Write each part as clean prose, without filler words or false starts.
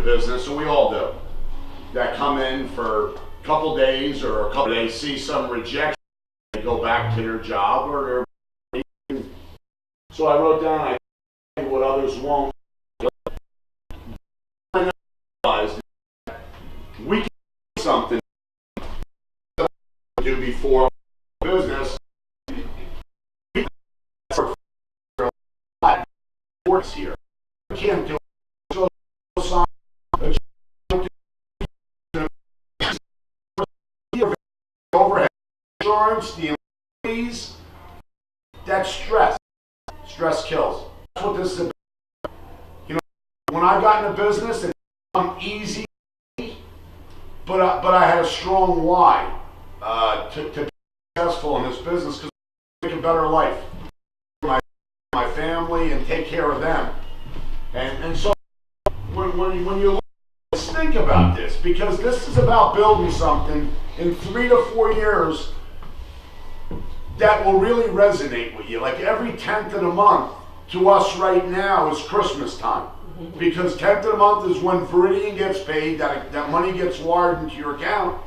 business, and we all do, that come in for a couple days or a couple days, see some rejection, they go back to their job or their. So I wrote down what others won't. I realized we can do something that I do before business. Works here. I can't do overhead insurance, the employees. That's stress. Stress kills. That's what this is about. You know, when I got into business, it became easy, but I had a strong why to be successful in this business because I make a better life. My family and take care of them, and so when you think about this, because this is about building something in 3 to 4 years that will really resonate with you. Like every 10th of the month to us right now is Christmas time, because 10th of the month is when Veridian gets paid, that money gets wired into your account.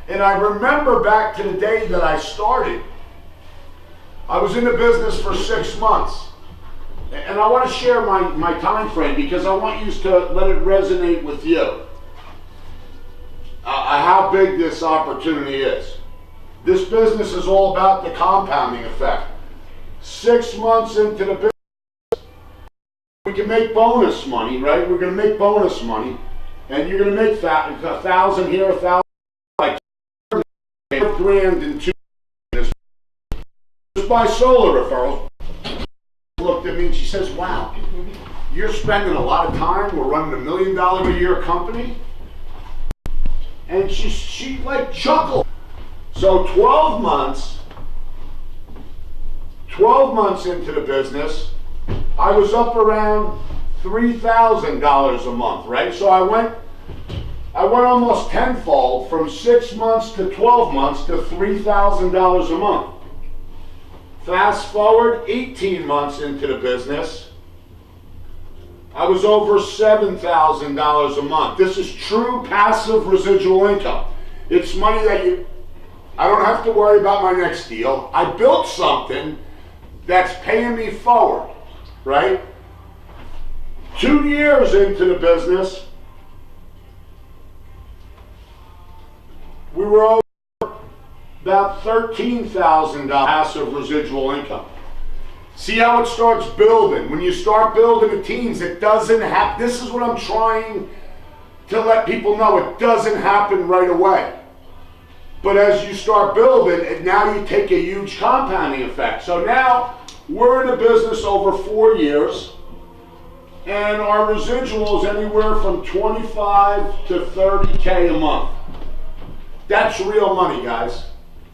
And I remember back to the day that I started, I was in the business for 6 months. And I want to share my time frame because I want you to let it resonate with you. How big this opportunity is. This business is all about the compounding effect. 6 months into the business, we can make bonus money, right? We're going to make bonus money, and you're going to make $1,000 here, $1,000 like $1,000 in 2 years. Just by solar referrals. Looked at me and she says, wow, you're spending a lot of time, we're running $1 million a year company. And she like chuckled. So 12 months into the business, I was up around $3,000 a month, right? So I went almost tenfold from 6 months to 12 months to $3,000 a month. Fast forward 18 months into the business, I was over $7,000 a month. This is true passive residual income. It's money that I don't have to worry about my next deal. I built something that's paying me forward, right? 2 years into the business, we were over about $13,000 passive residual income. See how it starts building. When you start building the teams, it doesn't happen. This is what I'm trying to let people know. It doesn't happen right away. But as you start building, now you take a huge compounding effect. So now we're in a business over 4 years, and our residual is anywhere from 25 to 30K a month. That's real money, guys.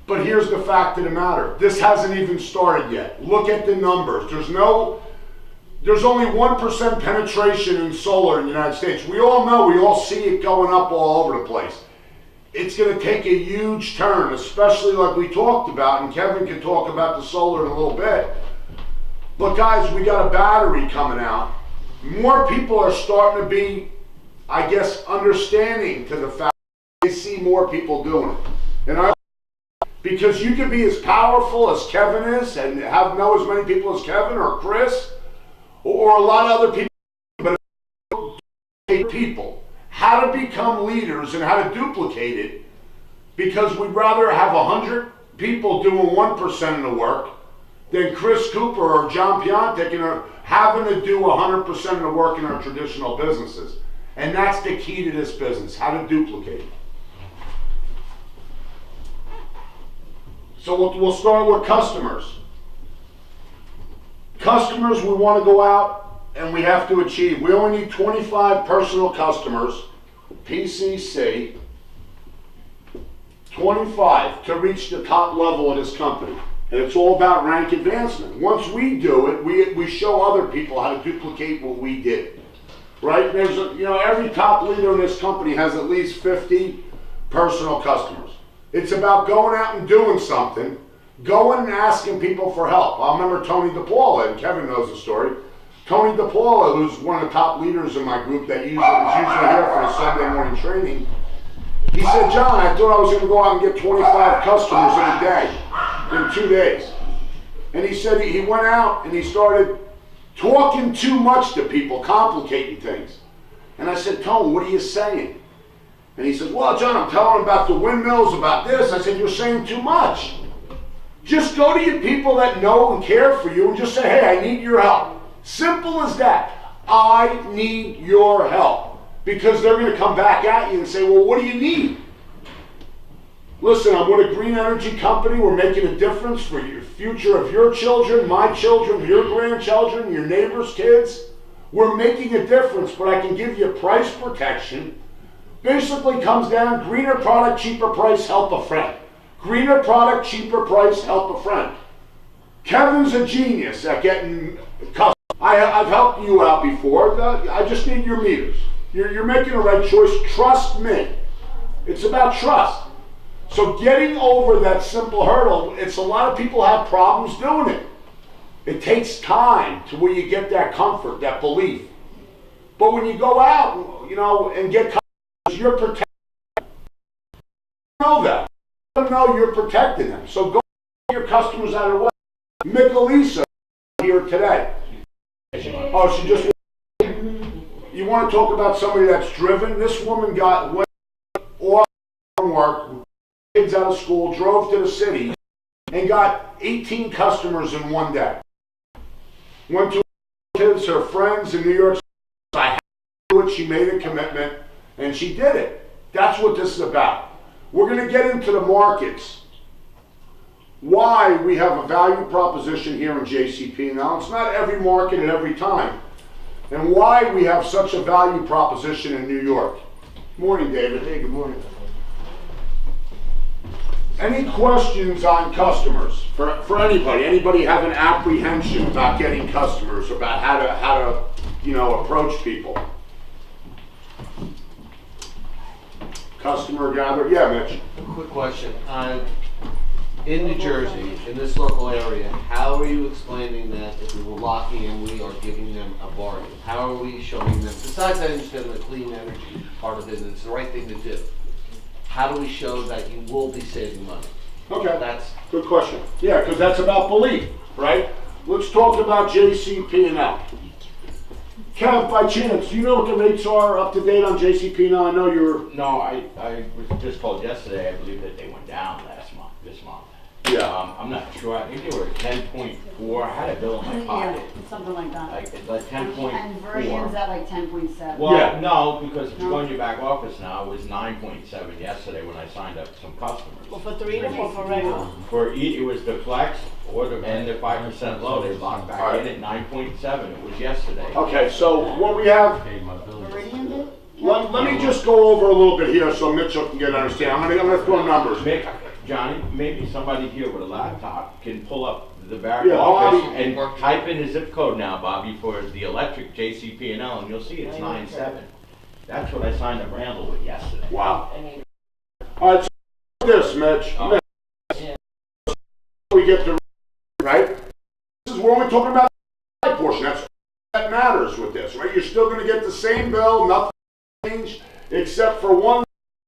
But here's the fact of the matter. This hasn't even started yet. Look at the numbers. There's only 1% penetration in solar in the United States. We all know, we all see it going up all over the place. It's going to take a huge turn, especially like we talked about, and Kevin can talk about the solar in a little bit. But guys, we got a battery coming out. More people are starting to be, I guess, understanding to the fact that they see more people doing it. And because you can be as powerful as Kevin is and know as many people as Kevin or Chris or a lot of other people, but people, how to become leaders and how to duplicate it, because we'd rather have 100 people doing 1% of the work than Chris Cooper or John Piontek having to do 100% of the work in our traditional businesses. And that's the key to this business, how to duplicate it. So we'll start with customers. Customers, we want to go out and we have to achieve. We only need 25 personal customers, PCC, 25 to reach the top level of this company. And it's all about rank advancement. Once we do it, we show other people how to duplicate what we did. Right? There's every top leader in this company has at least 50 personal customers. It's about going out and doing something, going and asking people for help. I remember Tony DePaula, and Kevin knows the story. Tony DePaula, who's one of the top leaders in my group that is usually here for the Sunday morning training, he said, John, I thought I was going to go out and get 25 customers in a day, in 2 days. And he said he went out and he started talking too much to people, complicating things. And I said, Tony, what are you saying? And he said, well, John, I'm telling him about the windmills, about this. I said, you're saying too much. Just go to your people that know and care for you and just say, hey, I need your help. Simple as that. I need your help. Because they're going to come back at you and say, well, what do you need? Listen, I'm with a green energy company. We're making a difference for your future of your children, my children, your grandchildren, your neighbors' kids. We're making a difference, but I can give you price protection. Basically comes down, greener product, cheaper price, help a friend. Greener product, cheaper price, help a friend. Kevin's a genius at getting customers. I've helped you out before. I just need your meters. You're making the right choice. Trust me. It's about trust. So getting over that simple hurdle, it's a lot of people have problems doing it. It takes time to where you get that comfort, that belief. But when you go out, and get customers, you're protecting them. You know that. You know you're protecting them. So go get your customers out of the way. Michelisa here today. Oh, she just. You want to talk about somebody that's driven? This woman went off from work, kids out of school, drove to the city, and got 18 customers in one day. Went to her kids, her friends in New York City. I had to do it. She made a commitment, and she did it. That's what this is about. We're going to get into the markets. Why we have a value proposition here in JCP. Now, it's not every market at every time. And why we have such a value proposition in New York. Morning, David. Hey, good morning. Any questions on customers for anybody? Anybody have an apprehension about getting customers, about how to approach people? Customer gather. Yeah, Mitch. Quick question. In New Jersey, in this local area, how are you explaining that if we were locking in, we are giving them a bargain? How are we showing them, besides I understand the clean energy part of it, and it's the right thing to do, how do we show that you will be saving money? Okay, That's good question. Yeah, because that's about belief, right? Let's talk about JCP&L. Kev, by chance, do you know what the rates are up to date on JCP&L? I know you're... No, I was just told yesterday, I believe that they went down this month. Yeah. I'm not sure, I think they were 10.4, I had a bill in my pocket. Yeah, something like that. Like And 10.4. Version's at like 10.7. Well, Yeah. no, because if you go in your back office now, it was 9.7 yesterday when I signed up some customers. Well, for 3 to 4 for regular. For it was the flex and the 5% low, they locked back in at 9.7, it was yesterday. Okay, so what we have... Meridian did? Let me just go over a little bit here so Mitchell can get an understanding. I'm going to throw numbers. Johnny, maybe somebody here with a laptop can pull up the back Yeah, office Bobby. and type in the zip code now, Bobby, for the electric JCP&L, and you'll see it's 9.7. That's what I signed a Randall with yesterday. Wow. All right, so this, Mitch. Oh. Mitch. We get the right. This is we're only talking about the portion. That's that matters with this, right? You're still going to get the same bill, nothing changed except for one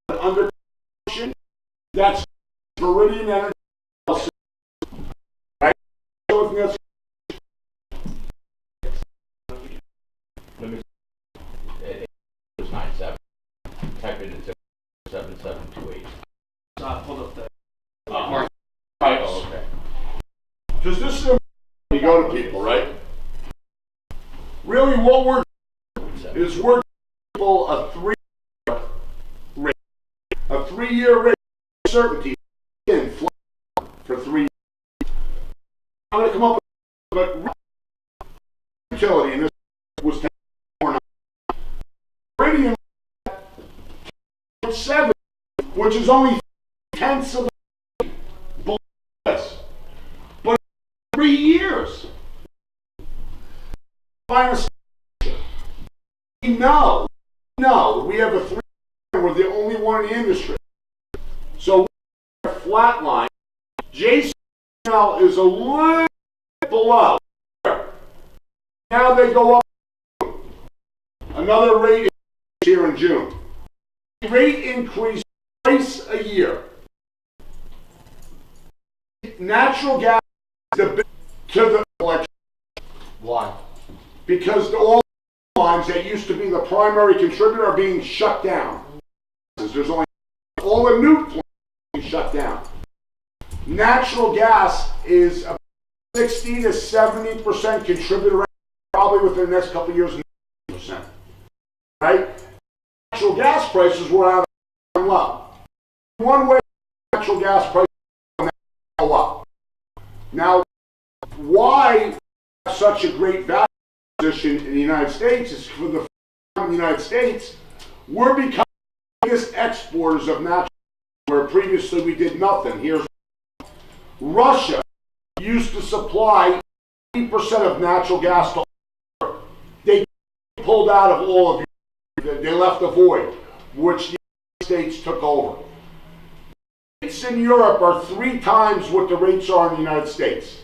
under. That's Meridian Energy. Right. Let me. It was 9.7. Type it into 7728. pulled up the Right. Oh, okay. Because this is you go to people, right? Really, what we're is we're giving people a 3-year rate, a 3-year rate certainty in for 3 years. I'm going to come up with utility, and this was 10 Meridian 7, which is only tenths of below this, but 3 years. No, we have a 3. We're the only one in the industry. So we're flat line. JCL is a little below. Now they go up. Another rate increase here in June. Rate increase twice a year. Natural gas is the big to the election Why? because all the lines that used to be the primary contributor are being shut down. There's only all the new plants being shut down. Natural gas is a 60 to 70% contributor, probably within the next couple of years, 90%. Right? Natural gas prices were out of low. One way natural gas prices go up. Now, why such a great value position in the United States is for the first time in the United States, we're becoming the biggest exporters of natural gas, where previously we did nothing. Here's Russia used to supply 80% of natural gas to Europe. They pulled out of all of Europe. They left a void, which the United States took over. Rates in Europe are 3 times what the rates are in the United States.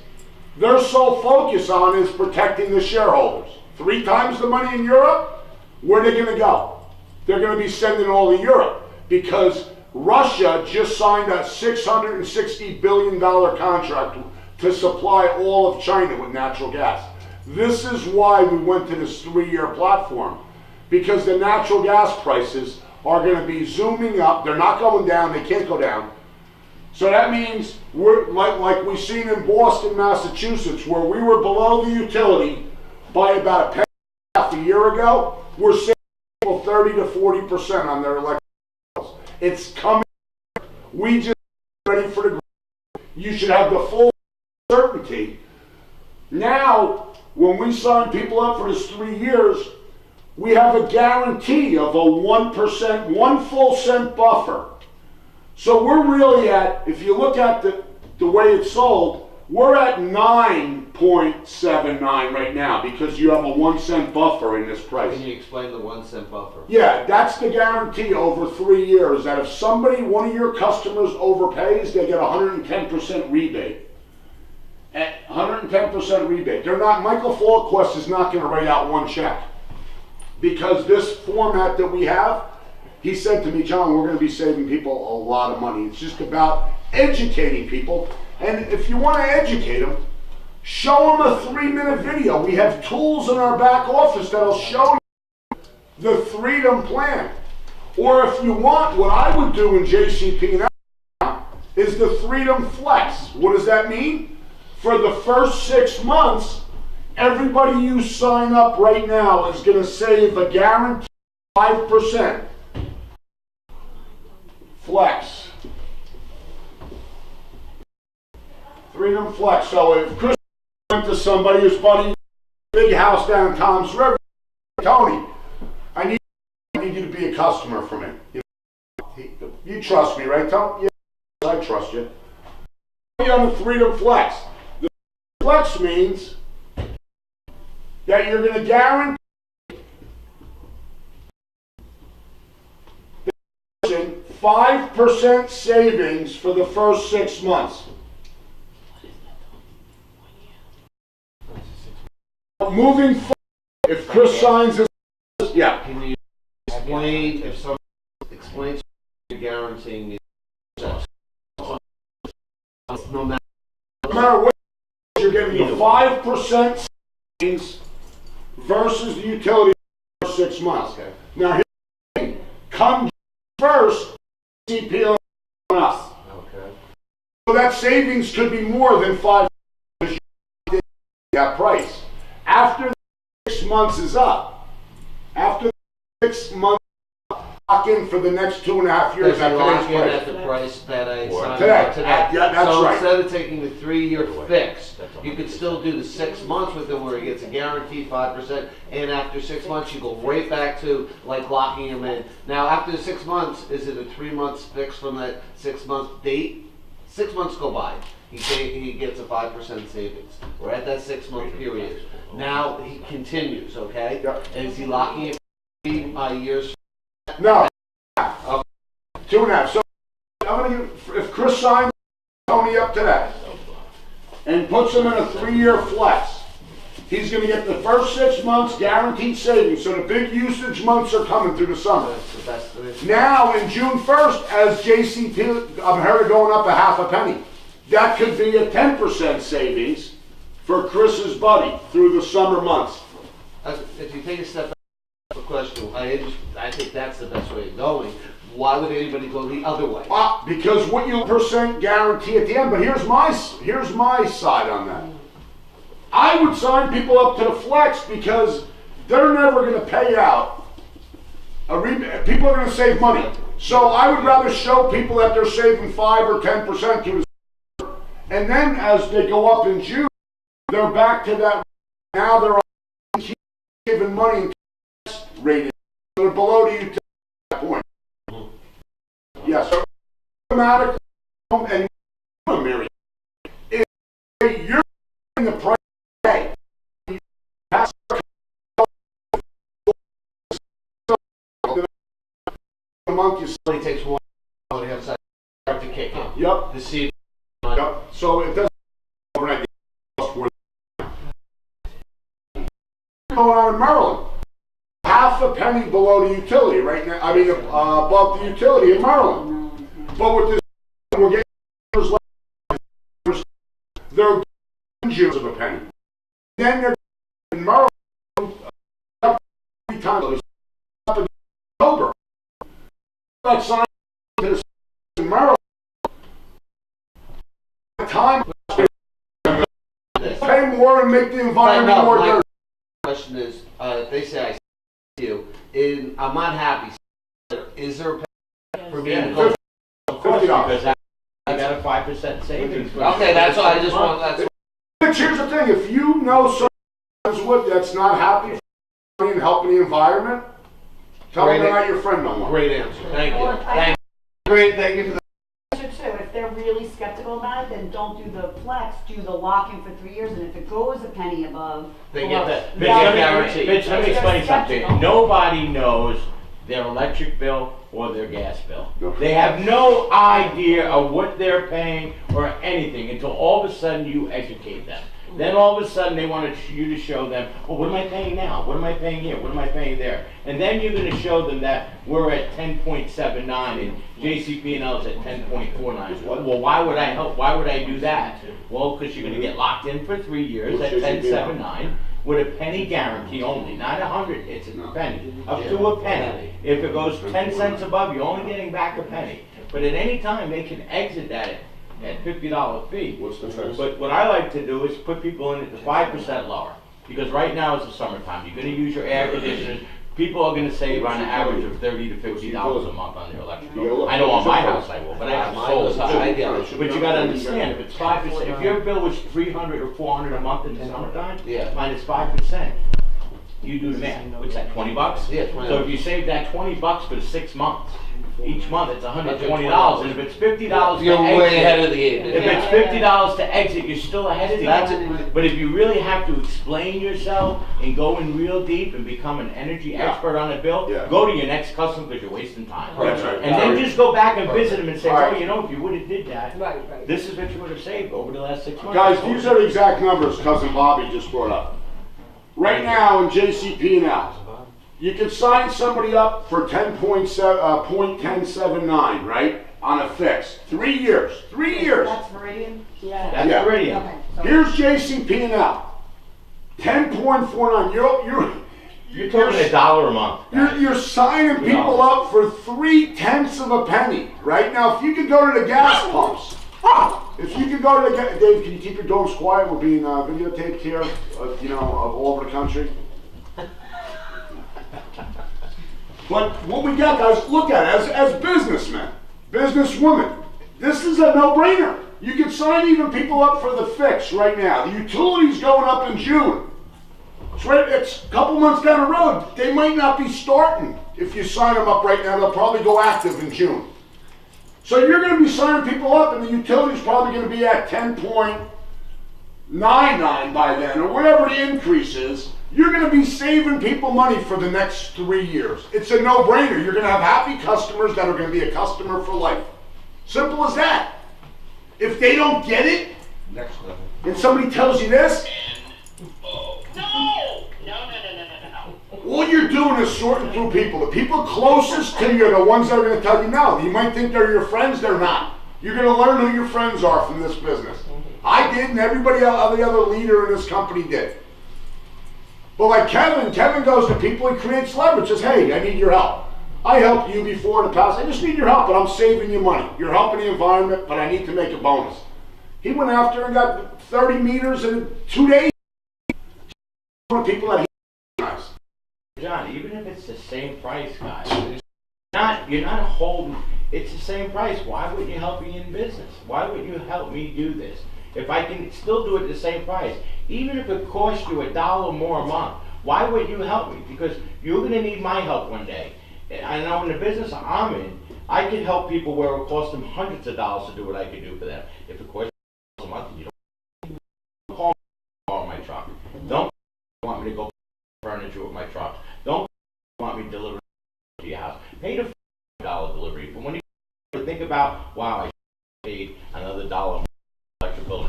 Their sole focus on is protecting the shareholders. 3 times the money in Europe, where are they going to go? They're going to be sending all to Europe because Russia just signed a $660 billion contract to supply all of China with natural gas. This is why we went to this 3-year platform, because the natural gas prices are going to be zooming up. They're not going down. They can't go down. So that means we're like we've seen in Boston, Massachusetts, where we were below the utility by about a penny and a half a year ago. We're saving people 30 to 40% on their electric bills. It's coming. We just ready for the growth. You should have the full certainty. Now, when we sign people up for this 3 years, we have a guarantee of a 1%, 1 full cent buffer. So we're really at, if you look at the way it's sold, we're at 9.79 right now because you have a 1 cent buffer in this price. Can you explain the 1 cent buffer? Yeah, that's the guarantee over 3 years, that if somebody, one of your customers overpays, they get 110% rebate. At 110% rebate. They're not, Michael Falquist is not gonna write out 1 check. Because this format that we have, he said to me, John, we're going to be saving people a lot of money. It's just about educating people. And if you want to educate them, show them a 3-minute video. We have tools in our back office that'll show you the Freedom Plan. Or if you want, what I would do in JCP now is the Freedom Flex. What does that mean? For the first 6 months, everybody you sign up right now is going to save a guaranteed 5%. Flex. Freedom Flex. So if Chris went to somebody who's buddy, big house down in Tom's River, Tony, I need you to be a customer for me. You trust me, right, Tony? Yeah, I trust you. Be on the Freedom Flex. The Flex means that you're going to guarantee 5% savings for the first 6 months. Moving forward, if Chris signs this, yeah. Can you explain, if someone explains you're guaranteeing no matter What, you're getting the 5% savings versus the utility for 6 months. Okay. Now, here's the thing. Come first, CPO up. Okay. So that savings could be more than 5% that price. After 6 months is up, after 6 months, lock in for the next 2.5 years at lock today's in price. at the price that I signed Today. up today. Yeah, that's so right. instead of taking the 3-year fix, you could still do the 6 months with him where he gets a guaranteed 5%, and after 6 months you go right back to like locking him in. Now after the 6 months, is it a 3 months fix from that 6 month date? 6 months go by. He gets a 5% savings. We're at that 6 month period. Now he continues, okay? Yep. And is he locking it for years? No. 2.5. So I'm gonna give, if Chris signs Tony up today and puts him in a 3-year flex, He's gonna get the first 6 months guaranteed savings, so the big usage months are coming through the summer. That's the best. Now, in June 1st, as JCP, I've heard it going up a half a penny. That could be a 10% savings for Chris's buddy through the summer months. If you take a step back, the question, I think that's the best way of going. Why would anybody go the other way? Because what you percent guarantee at the end, but here's my side on that. I would sign people up to the flex because they're never going to pay out. People are going to save money. So I would rather show people that they're saving 5 or 10% to the, and then as they go up in June, they're back to that. Now they're on giving money and tax rated. They're below the utility at that point. Yes, so automatically and Mary, if you're in the price today, a month you It only takes one on the outside to kick in. Yep. To see. Yep. So it doesn't overnight. Going on in Maryland, half a penny below the utility right now. I mean, above the utility in Maryland. But with this, we're getting they're engines of a penny. Then they're in Maryland up 3 times up in October. That sign to the in Maryland. Time pay more and make the environment more dirty. Question is, if they say I see you, I'm not happy. Is there a penalty for being Yeah. cold? Of course, $50. because I got a 5% savings. Okay, that's all. I just want. But here's the thing: if you know someone that's not happy and helping the environment, tell them they're not your friend no more. Great answer. Thank you. Thank you. Great. Thank you for that. Too, if they're really skeptical about it, then don't do the flex, do the lock-in for 3 years, and if it goes a penny above. They get that. Mitch, Yeah, let me- guarantee. Mitch, let me explain something. Skeptical. Nobody knows their electric bill or their gas bill. No. They have no idea of what they're paying or anything until all of a sudden you educate them. Then all of a sudden they want you to show them, oh, what am I paying now? What am I paying here? What am I paying there? And then you're going to show them that we're at 10.79 and JCP&L is at 10.49. Well, why would I help? Why would I do that? Well, because you're going to get locked in for 3 years at 10.79 with a penny guarantee only, not 100. It's a penny, up to a penny. If it goes 10 cents above, you're only getting back a penny. But at any time they can exit that at $50 fee. What's the fix? But what I like to do is put people in at the 5% lower. Because right now it's the summertime. You're gonna use your air conditioners. People are gonna save on an average of $30 to $50 a month on their electric bill. I know on my house I will, but I have solar too. But you gotta understand, if it's 5%, if your bill was $300 or $400 a month in the summertime, Yeah. minus 5%, you do the math. What's that, 20 bucks? Yeah, 20. So if you save that 20 bucks for 6 months, each month it's $120, and if it's $50 to You're way ahead exit, of the game. if it's $50 to exit, you're still ahead of the That's game. it. But if you really have to explain yourself and go in real deep and become an energy expert on a bill, Yeah. go to your next customer because you're wasting time. That's right. And then just go back and visit them and say, Right. oh, you know, if you would have did that, Right, right. this is what you would have saved over the last 6 months. Guys, these are the exact numbers Cousin Bobby just brought up. Right now in JCP&L, you can sign somebody up for 10.1079, right? On a fix. 3 years. 3 years. That's Meridian? Yeah. That's Yeah. Meridian. Okay, so- Here's JCP&L. 10.49. You're talking $1 a month. You're signing people up for 3/10 of a penny. Right now, if you could go to the gas pumps, if you could go to the gas, Dave, can you keep your dogs quiet? We're being videotaped here, all over the country. But what we got, guys, look at it as businessmen, businesswomen. This is a no-brainer. You can sign even people up for the fix right now. The utility's going up in June. It's a couple months down the road. They might not be starting if you sign them up right now. They'll probably go active in June. So you're going to be signing people up, and the utility's probably going to be at 10.99 by then, or whatever the increase is. You're going to be saving people money for the next 3 years. It's a no-brainer. You're going to have happy customers that are going to be a customer for life. Simple as that. If they don't get it, Next level. and somebody tells you this, All you're doing is sorting through people. The people closest to you are the ones that are going to tell you no. You might think they're your friends, they're not. You're going to learn who your friends are from this business. I did, and everybody else, every other leader in this company did. But like Kevin goes to people, he creates leverage, says, hey, I need your help. I helped you before in the past, I just need your help, but I'm saving you money. You're helping the environment, but I need to make a bonus. He went after and got 30 meters in 2 days. People that he recognized. John, even if it's the same price, guys, you're not holding, it's the same price. Why wouldn't you help me in business? Why wouldn't you help me do this? If I can still do it at the same price, even if it costs you $1 more a month, why wouldn't you help me? Because you're gonna need my help one day. And I know in the business I'm in, I can help people where it costs them hundreds of dollars to do what I can do for them. If it costs you a month, you don't call me to borrow my truck. Don't want me to go furniture with my truck. Don't want me to deliver to your house. Pay the $5 delivery. But when you think about, wow, I paid another $1 electric bill.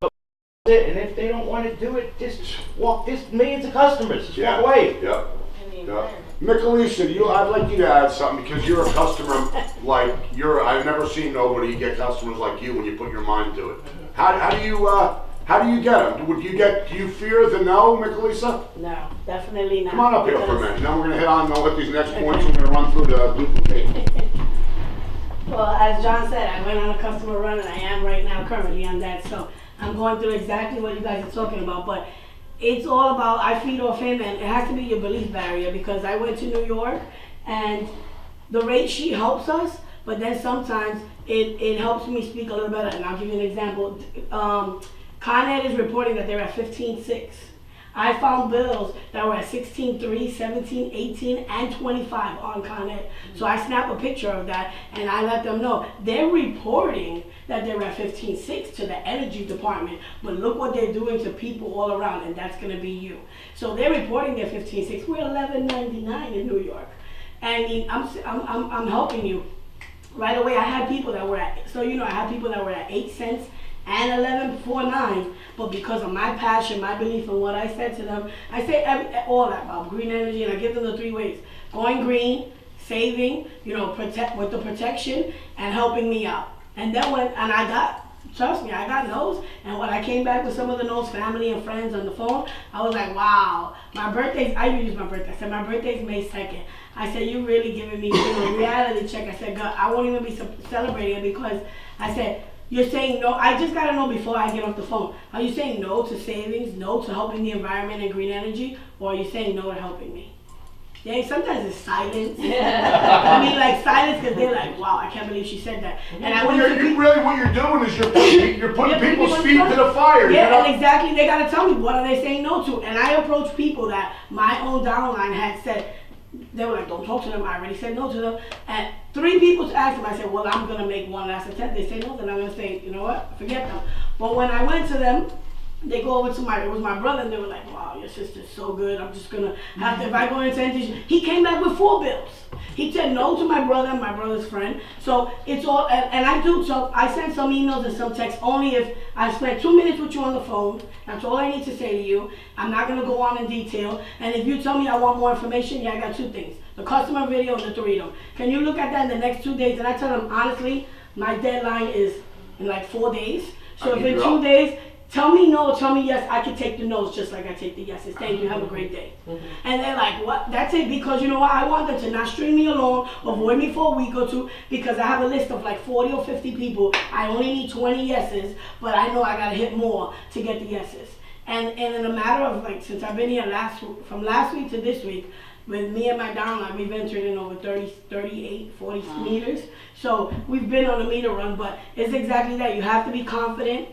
And if they don't want to do it, just walk. There's millions of customers. Just walk away. Yep. Yep. Michelisa, I'd like you to add something because you're a customer like I've never seen nobody get customers like you when you put your mind to it. How do you get them? Do you fear the no, Michelisa? No, definitely not. Come on up here for a minute. Then we're going to hit on with these next points. We're going to run through the duplicate. Well, as John said, I went on a customer run and I am right now currently on that. So I'm going through exactly what you guys are talking about. But it's all about, I feed off him, and it has to be your belief barrier, because I went to New York and the rate sheet helps us, but then sometimes it helps me speak a little better. And I'll give you an example. Con Ed is reporting that they're at 15.6. I found bills that were at 16.3, 17, 18, and 25 on Con Ed. So I snap a picture of that and I let them know. They're reporting that they're at 15.6 to the energy department, but look what they're doing to people all around, and that's gonna be you. So they're reporting they're 15.6. We're 11.99 in New York. And I'm helping you. Right away, I had people that were at, I had people that were at 8 cents and 11.49, but because of my passion, my belief in what I said to them, I say all that about green energy, and I give them the 3 ways: going green, saving, protect with the protection, and helping me out. And then trust me, I got no's, and when I came back with some of the no's, family and friends on the phone, I was like, wow, I use my birthday. I said, my birthday's May 2nd. I said, you really giving me a reality check. I said, God, I won't even be celebrating it, because I said, you're saying no. I just gotta know before I get off the phone. Are you saying no to savings, no to helping the environment and green energy, or are you saying no to helping me? Yeah, sometimes it's silence. I mean, like silence, because they're like, wow, I can't believe she said that. And what you're doing is you're putting people's feet to the fire. Yeah, and exactly. They gotta tell me, what are they saying no to? And I approach people that my own downline had said. They were like, don't talk to them. I already said no to them. And 3 people asked them. I said, well, I'm going to make one last attempt. They say no, then I'm going to say, you know what, forget them. But when I went to them, they go over to it was my brother, and they were like, wow, your sister's so good. I'm just going to have to, if I go into sanitation. He came back with 4 bills. He said no to my brother and my brother's friend. So it's all, and I do, so I send some emails and some texts only if I spent 2 minutes with you on the phone. That's all I need to say to you. I'm not going to go on in detail. And if you tell me I want more information, yeah, I got 2 things: the customer video and the Dorito. Can you look at that in the next 2 days? And I tell them, honestly, my deadline is in like 4 days. So if in 2 days, tell me no, tell me yes, I can take the no's just like I take the yeses. Thank you, have a great day. And they're like, what? That's it, because you know what? I want them to not string me along, avoid me for a week or 2, because I have a list of like 40 or 50 people. I only need 20 yeses, but I know I gotta hit more to get the yeses. And in a matter of like, since I've been here from last week to this week, with me and my downline, we've entered in over 40 meters. So we've been on a meter run, but it's exactly that. You have to be confident.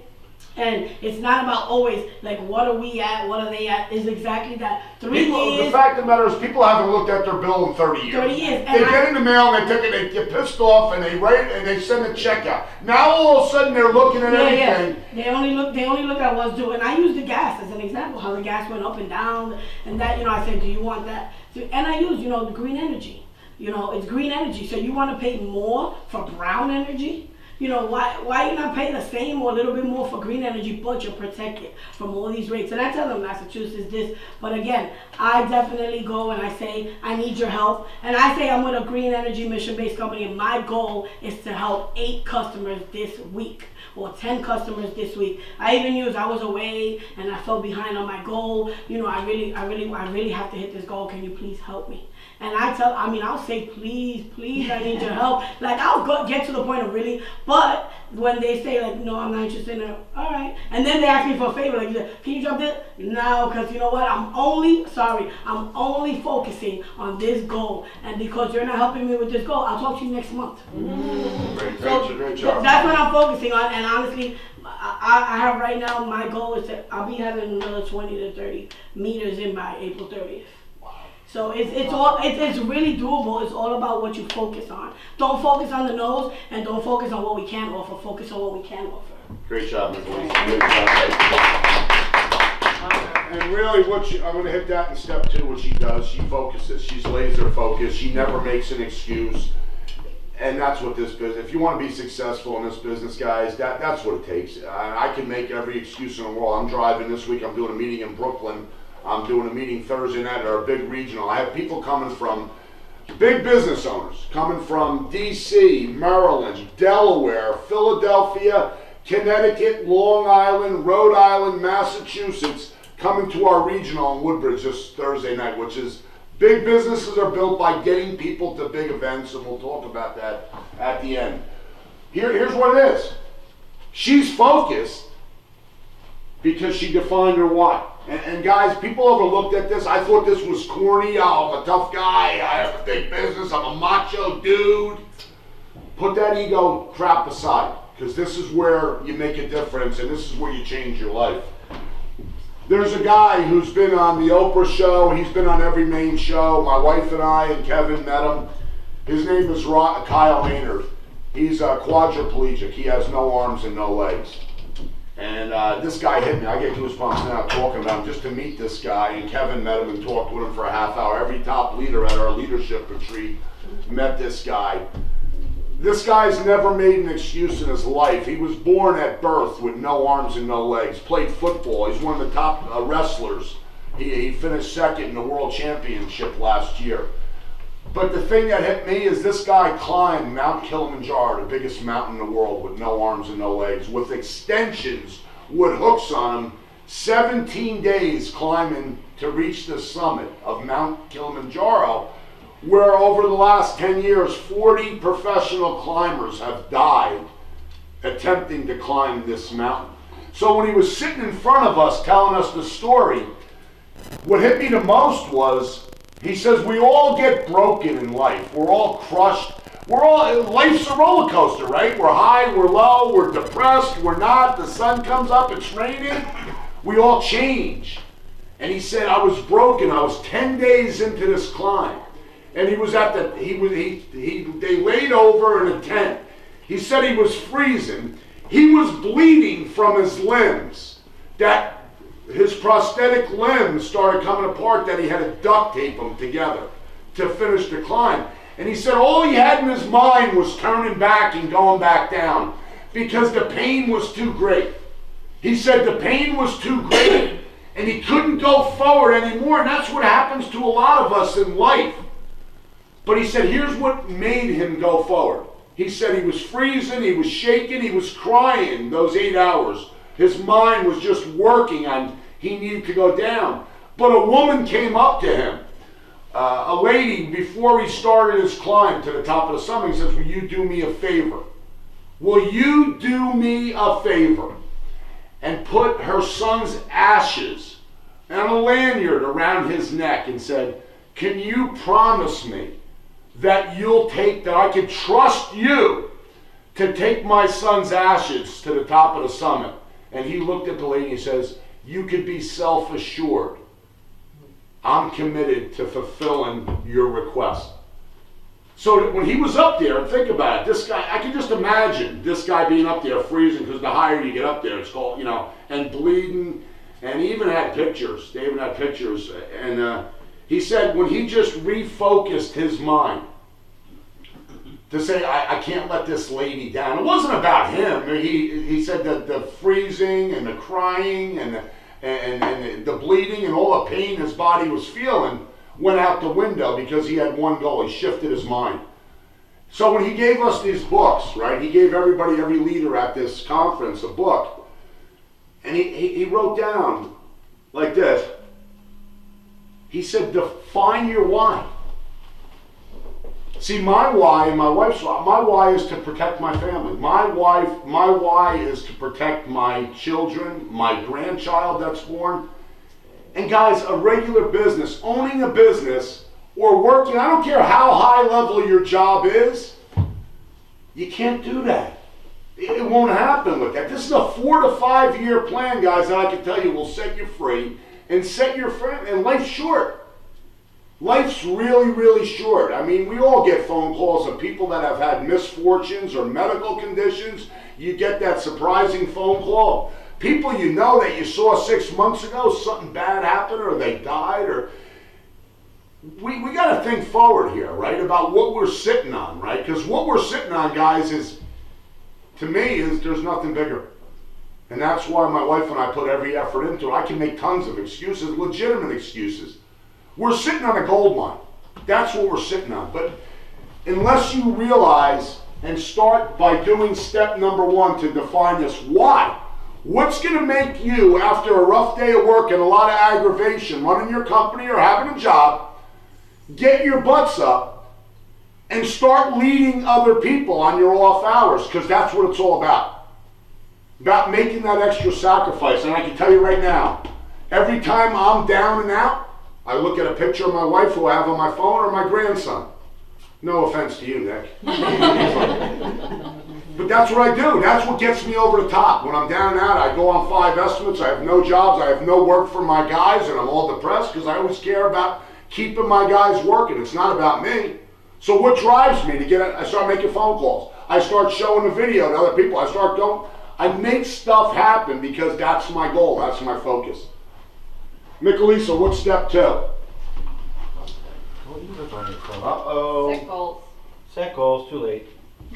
And it's not about always, like, what are we at, what are they at, is exactly that. 3 years. The fact of the matter is, people haven't looked at their bill in 30 years. 30 years. They get in the mail and they get pissed off and they send a check out. Now all of a sudden they're looking at everything. Yeah. They only look at what's due. And I use the gas as an example, how the gas went up and down, and that, I said, do you want that? And I use, the green energy. It's green energy. So you want to pay more for brown energy? You know, why you not pay the same or a little bit more for green energy, but you're protected from all these rates? And I tell them Massachusetts this, but again, I definitely go and I say, I need your help. And I say I'm with a green energy mission-based company, and my goal is to help 8 customers this week or 10 customers this week. I was away and I fell behind on my goal. You know, I really have to hit this goal. Can you please help me? And I'll say, please, I need your help. Like, get to the point of really, but when they say, like, no, I'm not interested in it, all right. And then they ask me for a favor, like, can you drop this? No, because you know what? I'm only focusing on this goal. And because you're not helping me with this goal, I'll talk to you next month. Great job. That's what I'm focusing on. And honestly, I have right now, my goal is that I'll be having another 20 to 30 meters in by April 30th. So it's really doable. It's all about what you focus on. Don't focus on the no's and don't focus on what we can't offer. Focus on what we can offer. Great job, Ms. Lisa. Great job. And really, I'm going to hit that in step 2. What she does, she focuses. She's laser focused. She never makes an excuse. And that's what this business. If you want to be successful in this business, guys, that's what it takes. I can make every excuse in the world. I'm driving this week. I'm doing a meeting in Brooklyn. I'm doing a meeting Thursday night at our big regional. I have people coming from big business owners, coming from DC, Maryland, Delaware, Philadelphia, Connecticut, Long Island, Rhode Island, Massachusetts, coming to our regional in Woodbridge this Thursday night, which is big businesses are built by getting people to big events, and we'll talk about that at the end. Here's what it is. She's focused because she defined her why. And guys, people overlooked at this. I thought this was corny. Oh, I'm a tough guy. I have a big business. I'm a macho dude. Put that ego crap aside, because this is where you make a difference, and this is where you change your life. There's a guy who's been on the Oprah show. He's been on every main show. My wife and I and Kevin met him. His name is Kyle Maynard. He's a quadriplegic. He has no arms and no legs. And this guy hit me. I get goosebumps now talking about him, just to meet this guy. And Kevin met him and talked with him for a half hour. Every top leader at our leadership retreat met this guy. This guy's never made an excuse in his life. He was born at birth with no arms and no legs. Played football. He's one of the top wrestlers. He finished second in the world championship last year. But the thing that hit me is this guy climbed Mount Kilimanjaro, the biggest mountain in the world, with no arms and no legs, with extensions, with hooks on them, 17 days climbing to reach the summit of Mount Kilimanjaro, where over the last 10 years, 40 professional climbers have died attempting to climb this mountain. So when he was sitting in front of us telling us the story, what hit me the most was, he says, we all get broken in life. We're all crushed. Life's a roller coaster, right? We're high, we're low, we're depressed, we're not. The sun comes up, it's raining. We all change. And he said, I was broken. I was 10 days into this climb. And he was they laid over in a tent. He said he was freezing. He was bleeding from his limbs. That his prosthetic limbs started coming apart, that he had to duct tape them together to finish the climb. And he said all he had in his mind was turning back and going back down because the pain was too great. He said the pain was too great and he couldn't go forward anymore. And that's what happens to a lot of us in life. But he said here's what made him go forward. He said he was freezing, he was shaking, he was crying those 8 hours. His mind was just working on he needed to go down. But a woman came up to him, a lady, before he started his climb to the top of the summit. He says, will you do me a favor? Will you do me a favor? And put her son's ashes on a lanyard around his neck and said, can you promise me that I can trust you to take my son's ashes to the top of the summit? And he looked at the lady and he says, you could be self-assured. I'm committed to fulfilling your request. So when he was up there, and think about it, this guy, I can just imagine this guy being up there freezing, because the higher you get up there, it's called, and bleeding, and he even had pictures. They even had pictures. And he said when he just refocused his mind to say, I can't let this lady down. It wasn't about him. He said that the freezing and the crying and the bleeding and all the pain his body was feeling went out the window because he had one goal. He shifted his mind. So when he gave us these books, right, he gave everybody, every leader at this conference a book. And he wrote down like this. He said, define your why. See, my why and my wife's why, my why is to protect my family. My why is to protect my children, my grandchild that's born. And guys, a regular business, owning a business or working, I don't care how high level your job is, you can't do that. It won't happen with that. This is a 4 to 5 year plan, guys, that I can tell you will set you free and set your friend, and life's short. Life's really, really short. I mean, we all get phone calls of people that have had misfortunes or medical conditions. You get that surprising phone call. People you know that you saw 6 months ago, something bad happened or they died, or we got to think forward here, right, about what we're sitting on, right? Because what we're sitting on, guys, is, to me, is there's nothing bigger. And that's why my wife and I put every effort into it. I can make tons of excuses, legitimate excuses. We're sitting on a gold mine. That's what we're sitting on. But unless you realize and start by doing step number 1 to define this why, what's going to make you, after a rough day of work and a lot of aggravation, running your company or having a job, get your butts up and start leading other people on your off hours, because that's what it's all about. About making that extra sacrifice. And I can tell you right now, every time I'm down and out, I look at a picture of my wife who I have on my phone or my grandson. No offense to you, Nick. But that's what I do. That's what gets me over the top. When I'm down and out, I go on 5 estimates. I have no jobs. I have no work for my guys, and I'm all depressed because I always care about keeping my guys working. It's not about me. So what drives me to get it? I start making phone calls. I start showing the video to other people. I make stuff happen because that's my goal. That's my focus. Michelisa, what's step 2? Uh-oh. Set goals. Set goals, too late.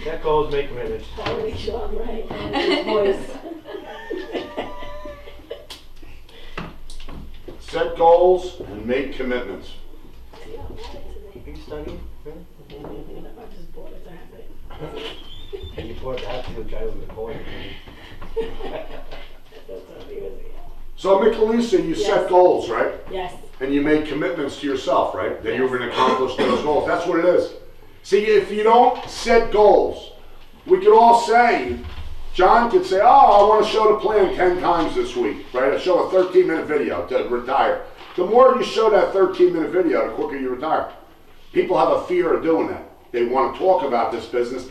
Set goals, make commitments. I'll make sure I'm right. His voice. Set goals and make commitments. See, I'm right today. Are you studying? I just bought it to have it. And you brought that to the guy with the boy. So, Michelisa, you set Yes. goals, right? Yes. And you make commitments to yourself, right? That you're going to accomplish those goals. That's what it is. See, if you don't set goals, we could all say, John could say, oh, I want to show the plan 10 times this week, right? I show a 13-minute video to retire. The more you show that 13-minute video, the quicker you retire. People have a fear of doing that. They want to talk about this business.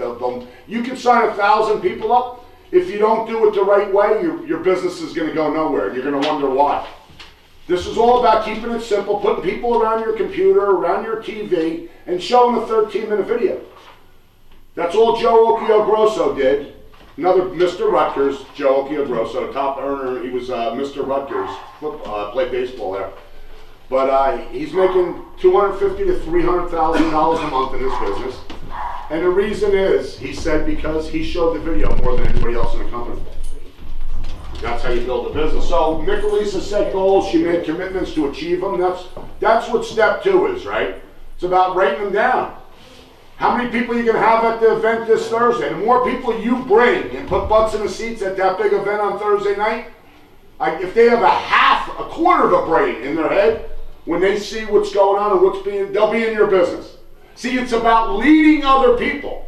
You can sign 1,000 people up. If you don't do it the right way, your business is going to go nowhere. You're going to wonder why. This is all about keeping it simple, putting people around your computer, around your TV, and showing a 13-minute video. That's all Joe Occhiogrosso did. Another Mr. Rutgers, Joe Occhiogrosso, top earner. He was Mr. Rutgers, played baseball there. But he's making $250,000 to $300,000 a month in this business. And the reason is, he said, because he showed the video more than anybody else in the company. That's how you build a business. So Michelisa set goals. She made commitments to achieve them. That's what step 2 is, right? It's about writing them down. How many people are you going to have at the event this Thursday? The more people you bring and put butts in the seats at that big event on Thursday night, if they have a quarter of a brain in their head, when they see what's going on and they'll be in your business. See, it's about leading other people.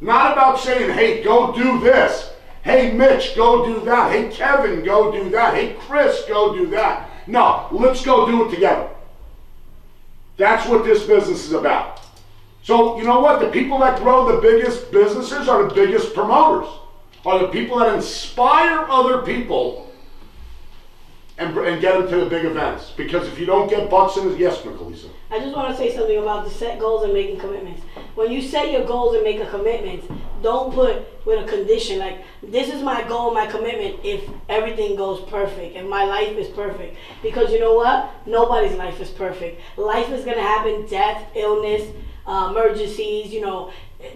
Not about saying, hey, go do this. Hey, Mitch, go do that. Hey, Kevin, go do that. Hey, Chris, go do that. No, let's go do it together. That's what this business is about. So, you know what? The people that grow the biggest businesses are the biggest promoters, are the people that inspire other people and get them to the big events. Because if you don't get butts in, yes, Michelisa. I just want to say something about the set goals and making commitments. When you set your goals and make a commitment, don't put with a condition like, this is my goal, my commitment, if everything goes perfect, and my life is perfect. Because you know what? Nobody's life is perfect. Life is going to happen, death, illness, emergencies,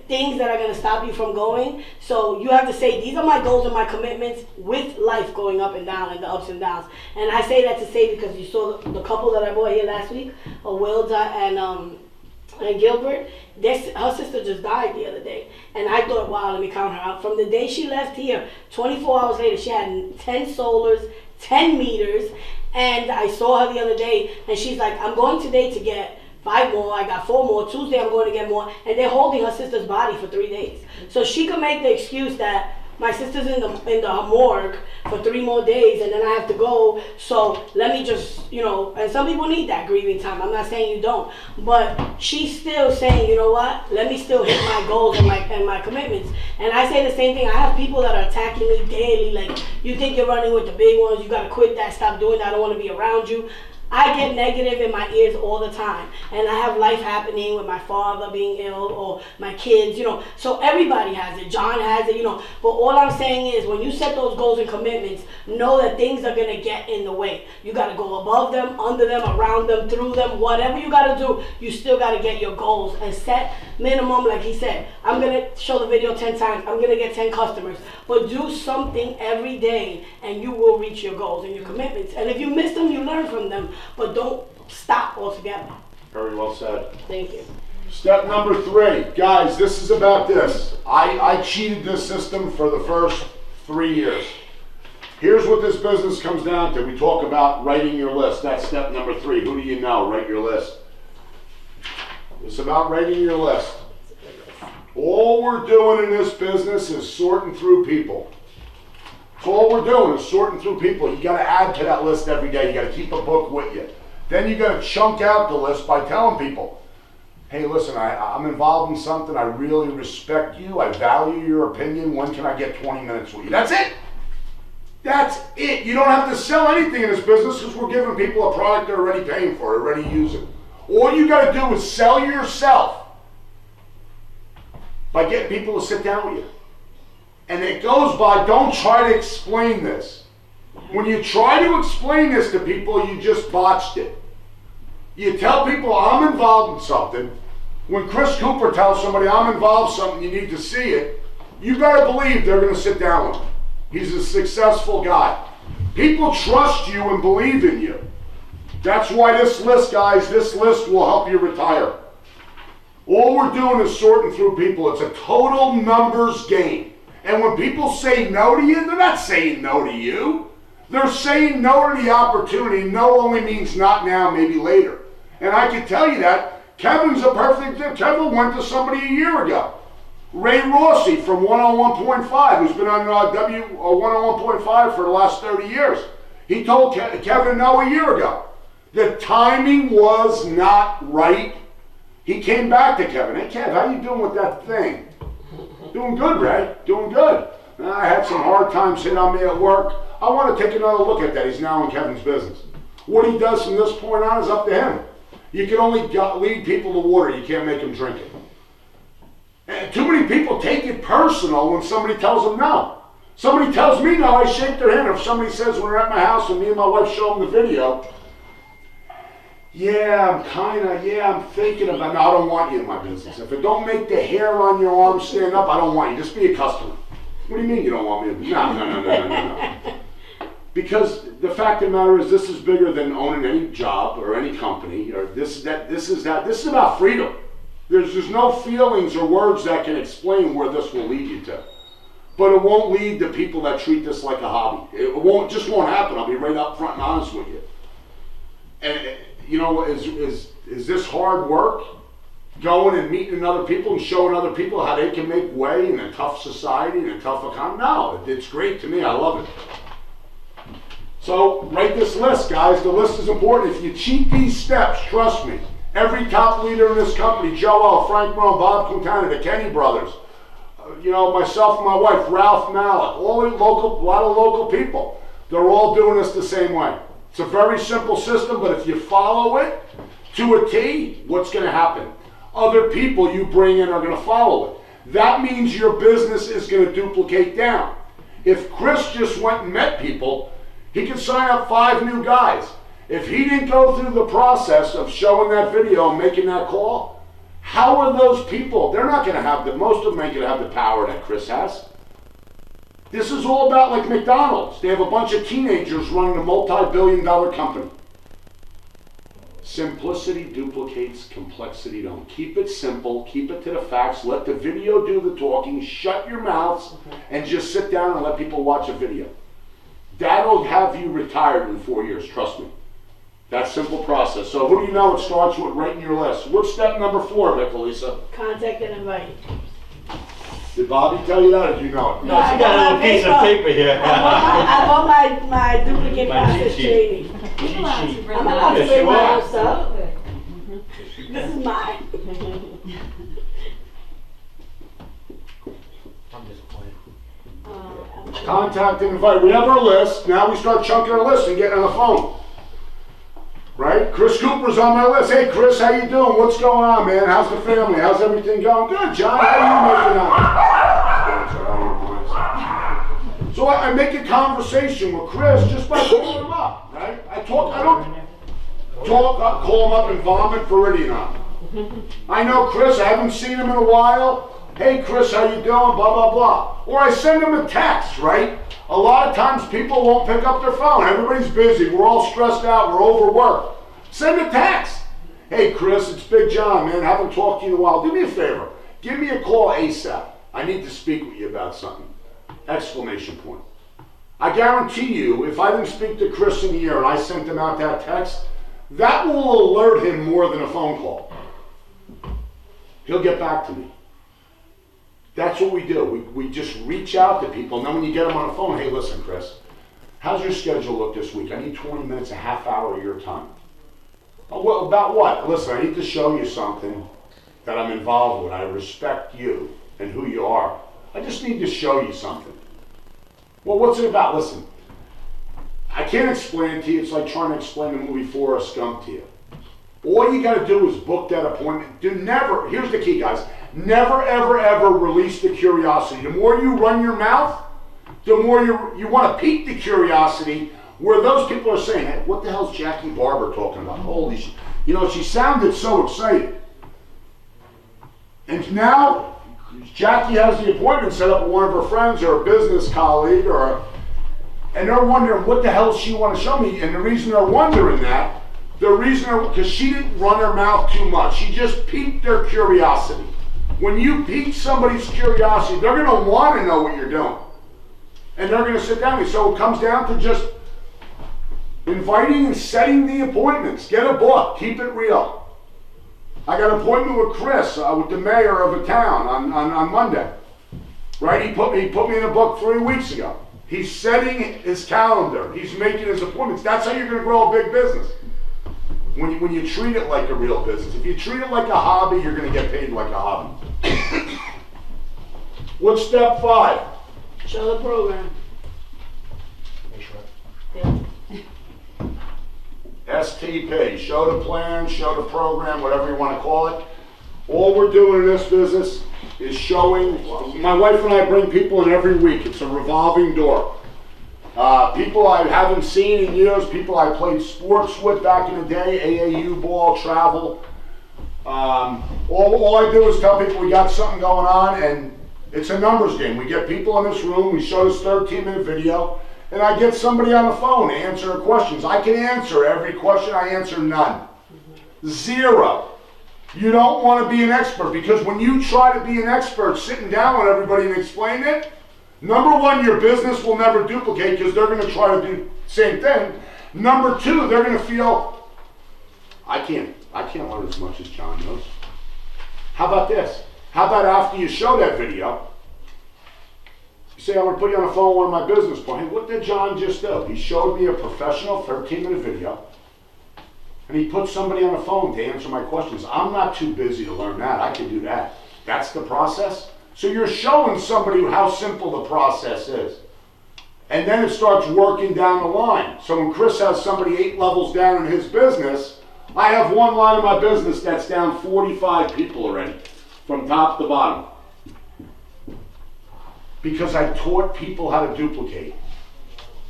things that are going to stop you from going. So you have to say, these are my goals and my commitments with life going up and down and the ups and downs. And I say that to say because you saw the couple that I bought here last week, Wilda and Gilbert, her sister just died the other day. And I thought, wow, let me count her out. From the day she left here, 24 hours later, she had 10 solars, 10 meters. And I saw her the other day, and she's like, I'm going today to get 5 more, I got 4 more, Tuesday I'm going to get more, and they're holding her sister's body for 3 days. So she could make the excuse that my sister's in the morgue for 3 more days and then I have to go, so let me just, and some people need that grieving time, I'm not saying you don't, but she's still saying, you know what, let me still hit my goals and my commitments. And I say the same thing, I have people that are attacking me daily, like, you think you're running with the big ones, you gotta quit that, stop doing that, I don't wanna be around you. I get negative in my ears all the time, and I have life happening with my father being ill or my kids, so everybody has it, John has it, but all I'm saying is when you set those goals and commitments, know that things are going to get in the way. You got to go above them, under them, around them, through them, whatever you got to do, you still got to get your goals and set minimum, like he said, I'm going to show the video 10 times, I'm going to get 10 customers, but do something every day and you will reach your goals and your commitments. And if you miss them, you learn from them, but don't stop altogether. Very well said. Thank you. Step number 3, guys, this is about this. I cheated this system for the first 3 years. Here's what this business comes down to. We talk about writing your list. That's step number 3. Who do you know? Write your list. It's about writing your list. All we're doing in this business is sorting through people. So all we're doing is sorting through people. You got to add to that list every day. You got to keep a book with you. Then you got to chunk out the list by telling people, hey, listen, I'm involved in something. I really respect you. I value your opinion. When can I get 20 minutes with you? That's it. That's it. You don't have to sell anything in this business because we're giving people a product they're already paying for, already using. All you got to do is sell yourself by getting people to sit down with you. And it goes by, don't try to explain this. When you try to explain this to people, you just botched it. You tell people, I'm involved in something. When Chris Cooper tells somebody, I'm involved in something, you need to see it, you better believe they're going to sit down with him. He's a successful guy. People trust you and believe in you. That's why this list, guys, this list will help you retire. All we're doing is sorting through people. It's a total numbers game. And when people say no to you, they're not saying no to you. They're saying no to the opportunity. No only means not now, maybe later. And I can tell you that. Kevin's a perfect example. Kevin went to somebody a year ago. Ray Rossi from 101.5, who's been on 101.5 for the last 30 years. He told Kevin no a year ago. The timing was not right. He came back to Kevin. Hey, Kev, how you doing with that thing? Doing good, Ray. Doing good. I had some hard times hit on me at work. I want to take another look at that. He's now in Kevin's business. What he does from this point on is up to him. You can only lead people to water. You can't make them drink it. And too many people take it personal when somebody tells them no. Somebody tells me no, I shake their hand. If somebody says when we're at my house and me and my wife show them the video, I'm thinking about, no, I don't want you in my business. If it don't make the hair on your arm stand up, I don't want you. Just be a customer. What do you mean you don't want me? No. Because the fact of the matter is this is bigger than owning any job or any company or this is that. This is about freedom. There's no feelings or words that can explain where this will lead you to. But it won't lead to people that treat this like a hobby. It won't happen. I'll be right up front and honest with you. And is this hard work? Going and meeting other people and showing other people how they can make way in a tough society and a tough economy? No, it's great to me. I love it. So write this list, guys. The list is important. If you cheat these steps, trust me, every top leader in this company, Joel, Frank Moore, Bob Quintana, the Kenny brothers, myself and my wife, Ralph Malik, a lot of local people, they're all doing this the same way. It's a very simple system, but if you follow it to a T, what's going to happen? Other people you bring in are going to follow it. That means your business is going to duplicate down. If Chris just went and met people, he could sign up 5 new guys. If he didn't go through the process of showing that video and making that call, How are those people? They're not going to have most of them ain't going to have the power that Chris has. This is all about like McDonald's. They have a bunch of teenagers running a multi-billion-dollar company. Simplicity duplicates, complexity don't. Keep it simple, keep it to the facts, let the video do the talking, shut your mouths, and just sit down and let people watch a video. That'll have you retired in 4 years, trust me. That simple process. So who do you know it starts with writing your list? What's step number 4, Lisa? Contact and invite. Did Bobby tell you that, or did you know it? No, she got a little piece of paper here. I want my duplicate My cheat process sheet. training. Cheat sheet. I'm allowed to Yes, bring you my are. own stuff. This is mine. I'm just playing. Contact and invite. We have our list. Now we start chunking our list and getting on the phone. Right? Chris Cooper's on my list. Hey, Chris, how you doing? What's going on, man? How's the family? How's everything going? Good, John. How you making out? So I make a conversation with Chris just by calling him up, right? I don't call him up and vomit Viridian on him. I know Chris, I haven't seen him in a while. Hey, Chris, how you doing? Blah, blah, blah. Or I send him a text, right? A lot of times people won't pick up their phone. Everybody's busy. We're all stressed out. We're overworked. Send a text. Hey, Chris, it's Big John, man. Haven't talked to you in a while. Do me a favor. Give me a call ASAP. I need to speak with you about something. Exclamation point. I guarantee you, if I didn't speak to Chris in a year and I sent him out that text, that will alert him more than a phone call. He'll get back to me. That's what we do. We just reach out to people, and then when you get them on the phone, hey, listen, Chris, how's your schedule look this week? I need 20 minutes, a half hour of your time. Oh, well, about what? Listen, I need to show you something that I'm involved with. I respect you and who you are. I just need to show you something. Well, what's it about? Listen, I can't explain it to you. It's like trying to explain the movie Forrest Gump to you. All you got to do is book that appointment. Here's the key, guys. Never, ever, ever release the curiosity. The more you run your mouth, the more you want to pique the curiosity where those people are saying, hey, what the hell's Jackie Barber talking about? Holy shit. You know, she sounded so excited. And now, Jackie has the appointment set up with one of her friends or a business colleague, and they're wondering, what the hell does she want to show me? And the reason they're wondering that, because she didn't run her mouth too much. She just piqued their curiosity. When you pique somebody's curiosity, they're going to want to know what you're doing. And they're going to sit down with you. So it comes down to just inviting and setting the appointments. Get a book. Keep it real. I got an appointment with Chris, with the mayor of a town on Monday. Right? He put me in a book 3 weeks ago. He's setting his calendar. He's making his appointments. That's how you're going to grow a big business. When you treat it like a real business. If you treat it like a hobby, you're going to get paid like a hobby. What's step 5? Show the program. STP. Show the plan, show the program, whatever you want to call it. All we're doing in this business is showing. My wife and I bring people in every week. It's a revolving door. People I haven't seen in years, people I played sports with back in the day, AAU ball, travel. All I do is tell people we got something going on, and it's a numbers game. We get people in this room, we show this 13-minute video, and I get somebody on the phone to answer their questions. I can answer every question, I answer none. 0. You don't want to be an expert, because when you try to be an expert sitting down with everybody and explain it, number 1, your business will never duplicate because they're going to try to do the same thing. Number 2, they're going to feel, I can't learn as much as John knows. How about this? How about after you show that video, you say, I'm going to put you on the phone with one of my business partners. Hey, what did John just do? He showed me a professional 13-minute video, and he put somebody on the phone to answer my questions. I'm not too busy to learn that. I can do that. That's the process. So you're showing somebody how simple the process is. And then it starts working down the line. So when Chris has somebody 8 levels down in his business, I have one line of my business that's down 45 people already, from top to bottom. Because I taught people how to duplicate.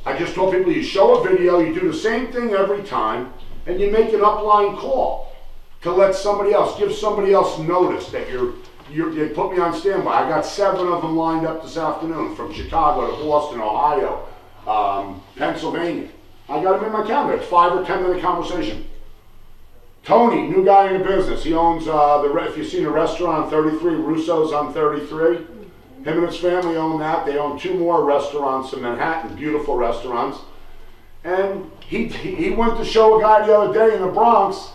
I just told people you show a video, you do the same thing every time, and you make an upline call. to let somebody else, give somebody else notice that they put me on standby. I got 7 of them lined up this afternoon from Chicago to Boston, Ohio, Pennsylvania. I got them in my calendar. It's 5 or 10 minute conversation. Tony, new guy in the business. He owns if you've seen the restaurant on 33, Russo's on 33. Him and his family own that. They own 2 more restaurants in Manhattan, beautiful restaurants. And he went to show a guy the other day in the Bronx.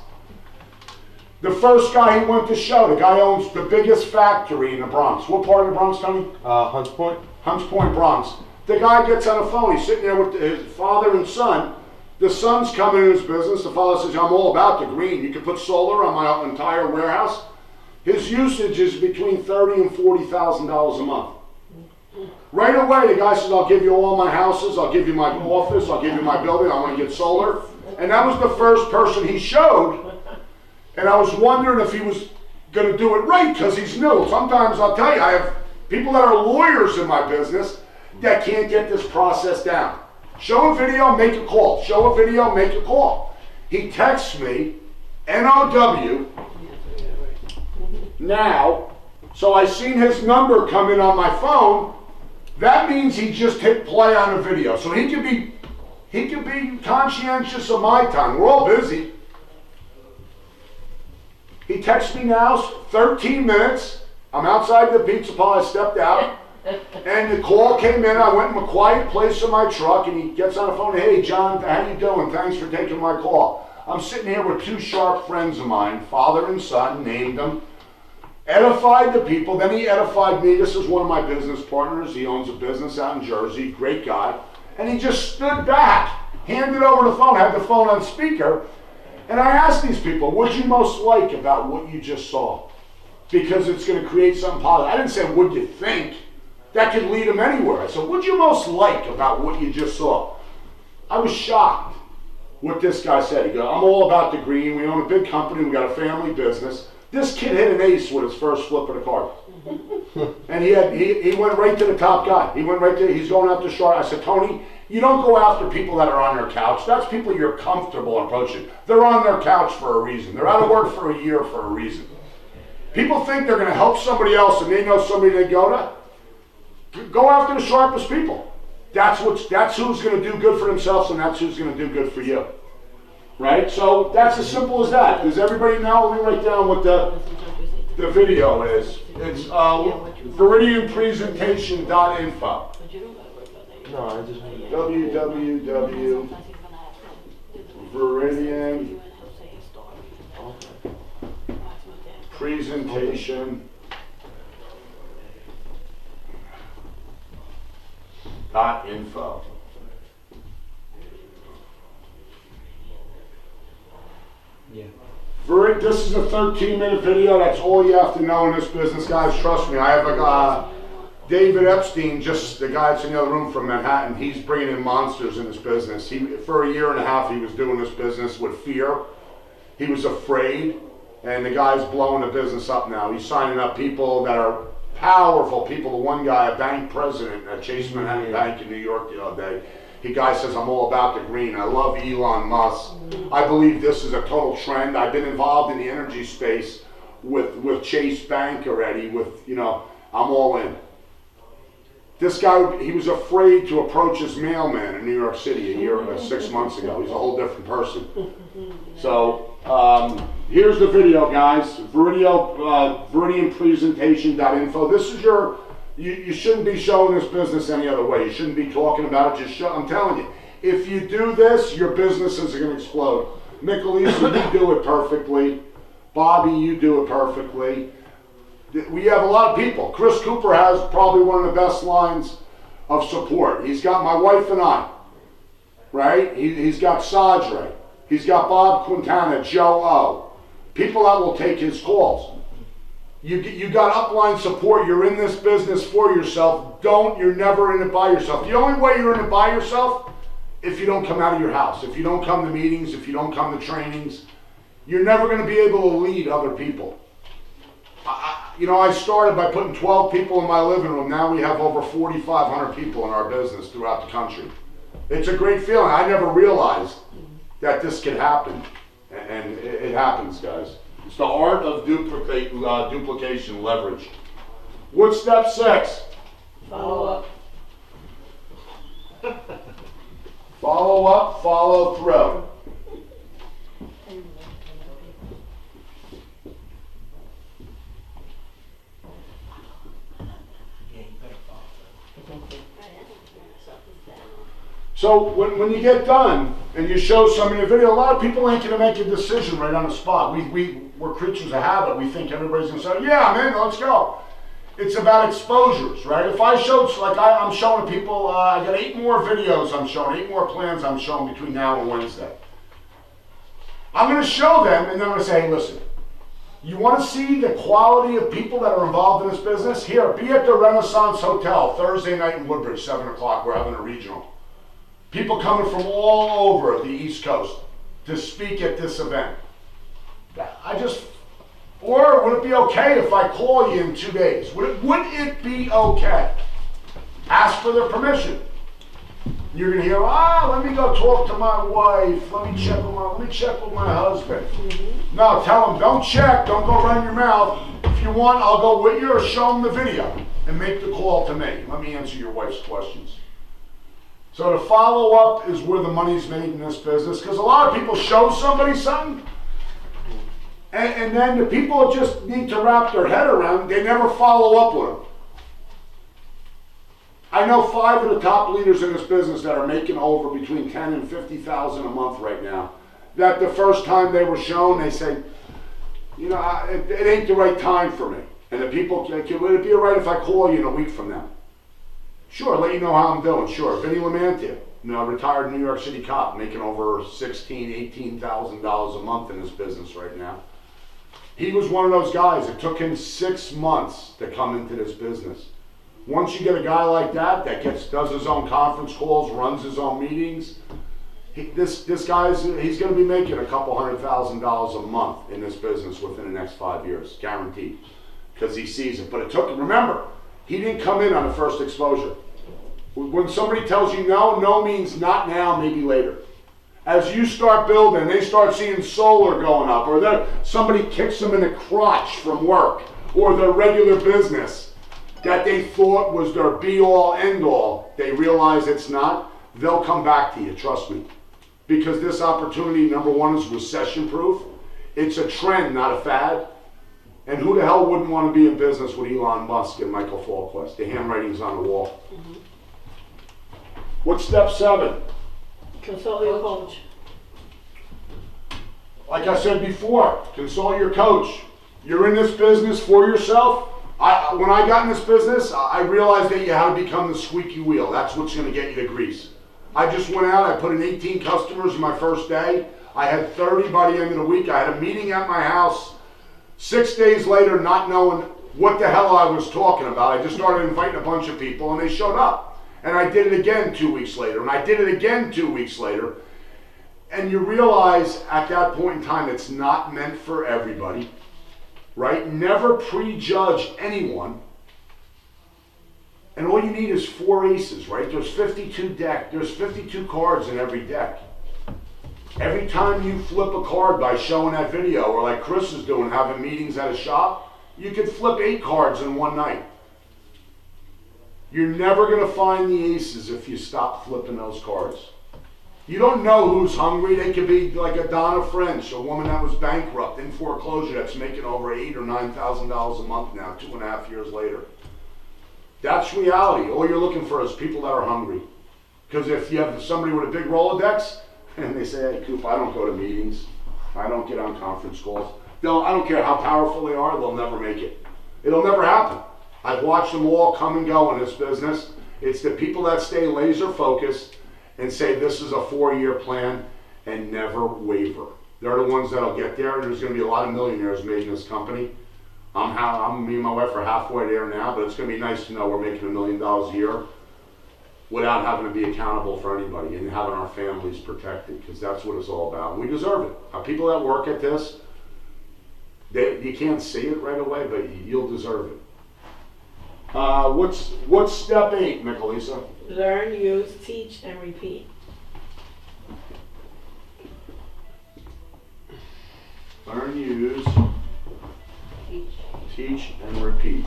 The first guy he went to show, the guy owns the biggest factory in the Bronx. What part of the Bronx, Tony? Hunts Point? Hunts Point, Bronx. The guy gets on the phone. He's sitting there with his father and son. The son's coming in his business. The father says, I'm all about the green. You can put solar on my entire warehouse. His usage is between $30,000 and $40,000 a month. Right away, the guy says, I'll give you all my houses. I'll give you my office. I'll give you my building. I want to get solar. And that was the first person he showed. And I was wondering if he was going to do it right because he's new. Sometimes I'll tell you, I have people that are lawyers in my business that can't get this process down. Show a video, make a call. Show a video, make a call. He texts me, NOW, now. So I seen his number come in on my phone. That means he just hit play on the video. So he could be conscientious of my time. We're all busy. He texts me now, 13 minutes. I'm outside the pizza pile, I stepped out. And the call came in. I went in a quiet place in my truck, and he gets on the phone. Hey, John, how you doing? Thanks for taking my call. I'm sitting here with 2 sharp friends of mine, father and son, named them. Edified the people. Then he edified me. This is one of my business partners. He owns a business out in Jersey. Great guy. And he just stood back, handed over the phone, had the phone on speaker. And I asked these people, what'd you most like about what you just saw? Because it's going to create something positive. I didn't say, what'd you think? That could lead them anywhere. I said, what'd you most like about what you just saw? I was shocked what this guy said. He goes, I'm all about the green. We own a big company. We got a family business. This kid hit an ace with his first flip of the card. And he went right to the top guy. He went right to, he's going after Shark. I said, Tony, you don't go after people that are on their couch. That's people you're comfortable approaching. They're on their couch for a reason. They're out of work for a year for a reason. People think they're going to help somebody else and they know somebody they go to. Go after the sharpest people. That's who's going to do good for themselves, and that's who's going to do good for you. Right? So that's as simple as that. Does everybody know? Let me write down what the video is. It's ViridianPresentation.info. No, I just. ViridianPresentation.info. Yeah. This is a 13-minute video. That's all you have to know in this business, guys. Trust me. I have a David Epstein, just the guy that's in the other room from Manhattan. He's bringing in monsters in this business. For a year and a half, he was doing this business with fear. He was afraid, and the guy's blowing the business up now. He's signing up people that are powerful people. The one guy, a bank president at Chase Manhattan Bank in New York the other day. The guy says, I'm all about the green. I love Elon Musk. I believe this is a total trend. I've been involved in the energy space with Chase Bank already. I'm all in. This guy, he was afraid to approach his mailman in New York City 6 months ago. He's a whole different person. So here's the video, guys. ViridianPresentation.info. This is you shouldn't be showing this business any other way. You shouldn't be talking about it. I'm telling you, if you do this, your businesses are going to explode. Nicolisa, you do it perfectly. Bobby, you do it perfectly. We have a lot of people. Chris Cooper has probably one of the best lines of support. He's got my wife and I, right? He's got Sadre. He's got Bob Quintana, Joe O. People that will take his calls. You got upline support. You're in this business for yourself. You're never in it by yourself. The only way you're in it by yourself, if you don't come out of your house, if you don't come to meetings, if you don't come to trainings, you're never going to be able to lead other people. I started by putting 12 people in my living room. Now we have over 4,500 people in our business throughout the country. It's a great feeling. I never realized that this could happen. And it happens, guys. It's the art of duplication, leverage. What's step 6? Follow up. Follow up, follow through. So when you get done and you show somebody a video, a lot of people ain't gonna make a decision right on the spot. We're creatures of habit. We think everybody's gonna say, yeah, I'm in, let's go. It's about exposures, right? If I showed, like I'm showing people, I got 8 more videos I'm showing, 8 more plans I'm showing between now and Wednesday. I'm gonna show them and then I'm gonna say, hey, listen, you wanna see the quality of people that are involved in this business? Here, be at the Renaissance Hotel, Thursday night in Woodbridge, 7 o'clock, we're having a regional. People coming from all over the East Coast to speak at this event. Or would it be okay if I call you in 2 days? Would it be okay? Ask for their permission. You're gonna hear, let me go talk to my wife. Let me check with my husband. No, tell them, don't check, don't go run your mouth. If you want, I'll go with you or show them the video and make the call to me. Let me answer your wife's questions. So the follow-up is where the money's made in this business, because a lot of people show somebody something, and then the people just need to wrap their head around, they never follow up with them. I know 5 of the top leaders in this business that are making over between 10 and 50,000 a month right now, that the first time they were shown, they say, it ain't the right time for me. And the people, would it be all right if I call you in a week from now? Sure, let you know how I'm doing. Sure, Vinny Lamantia, retired New York City cop, making over $16,000, $18,000 a month in this business right now. He was one of those guys. It took him 6 months to come into this business. Once you get a guy like that does his own conference calls, runs his own meetings, this guy's he's going to be making a couple $100,000 a month in this business within the next 5 years, guaranteed, because he sees it. But it took him. Remember, he didn't come in on the first exposure. When somebody tells you no means not now, maybe later. As you start building, they start seeing solar going up, or somebody kicks them in the crotch from work, or their regular business that they thought was their be-all, end-all, they realize it's not, they'll come back to you, trust me. Because this opportunity, number one, is recession-proof. It's a trend, not a fad. And who the hell wouldn't want to be in business with Elon Musk and Michael Falquist? The handwriting's on the wall. What's step 7? Consult your coach. Like I said before, consult your coach. You're in this business for yourself. When I got in this business, I realized that you had to become the squeaky wheel. That's what's going to get you the grease. I just went out, I put in 18 customers in my first day. I had 30 by the end of the week. I had a meeting at my house 6 days later, not knowing what the hell I was talking about. I just started inviting a bunch of people and they showed up. And I did it again 2 weeks later, and I did it again 2 weeks later. And you realize at that point in time, it's not meant for everybody, right? Never prejudge anyone. And all you need is 4 aces, right? There's 52 cards in every deck. Every time you flip a card by showing that video, or like Chris is doing, having meetings at a shop, you could flip 8 cards in one night. You're never going to find the aces if you stop flipping those cards. You don't know who's hungry. They could be like a Donna French, a woman that was bankrupt in foreclosure that's making over $8,000 or $9,000 a month now, 2.5 years later. That's reality. All you're looking for is people that are hungry. Because if you have somebody with a big Rolodex, and they say, hey, Coop, I don't go to meetings. I don't get on conference calls. I don't care how powerful they are, they'll never make it. It'll never happen. I've watched them all come and go in this business. It's the people that stay laser focused and say this is a 4-year plan and never waver. They're the ones that'll get there, and there's going to be a lot of millionaires made in this company. Me and my wife are halfway there now, but it's going to be nice to know we're making $1 million a year without having to be accountable for anybody and having our families protected, because that's what it's all about. And we deserve it. Our people that work at this, you can't see it right away, but you'll deserve it. What's step 8, Michelisa? Learn, use, teach, and repeat. Learn, use, Teach and repeat.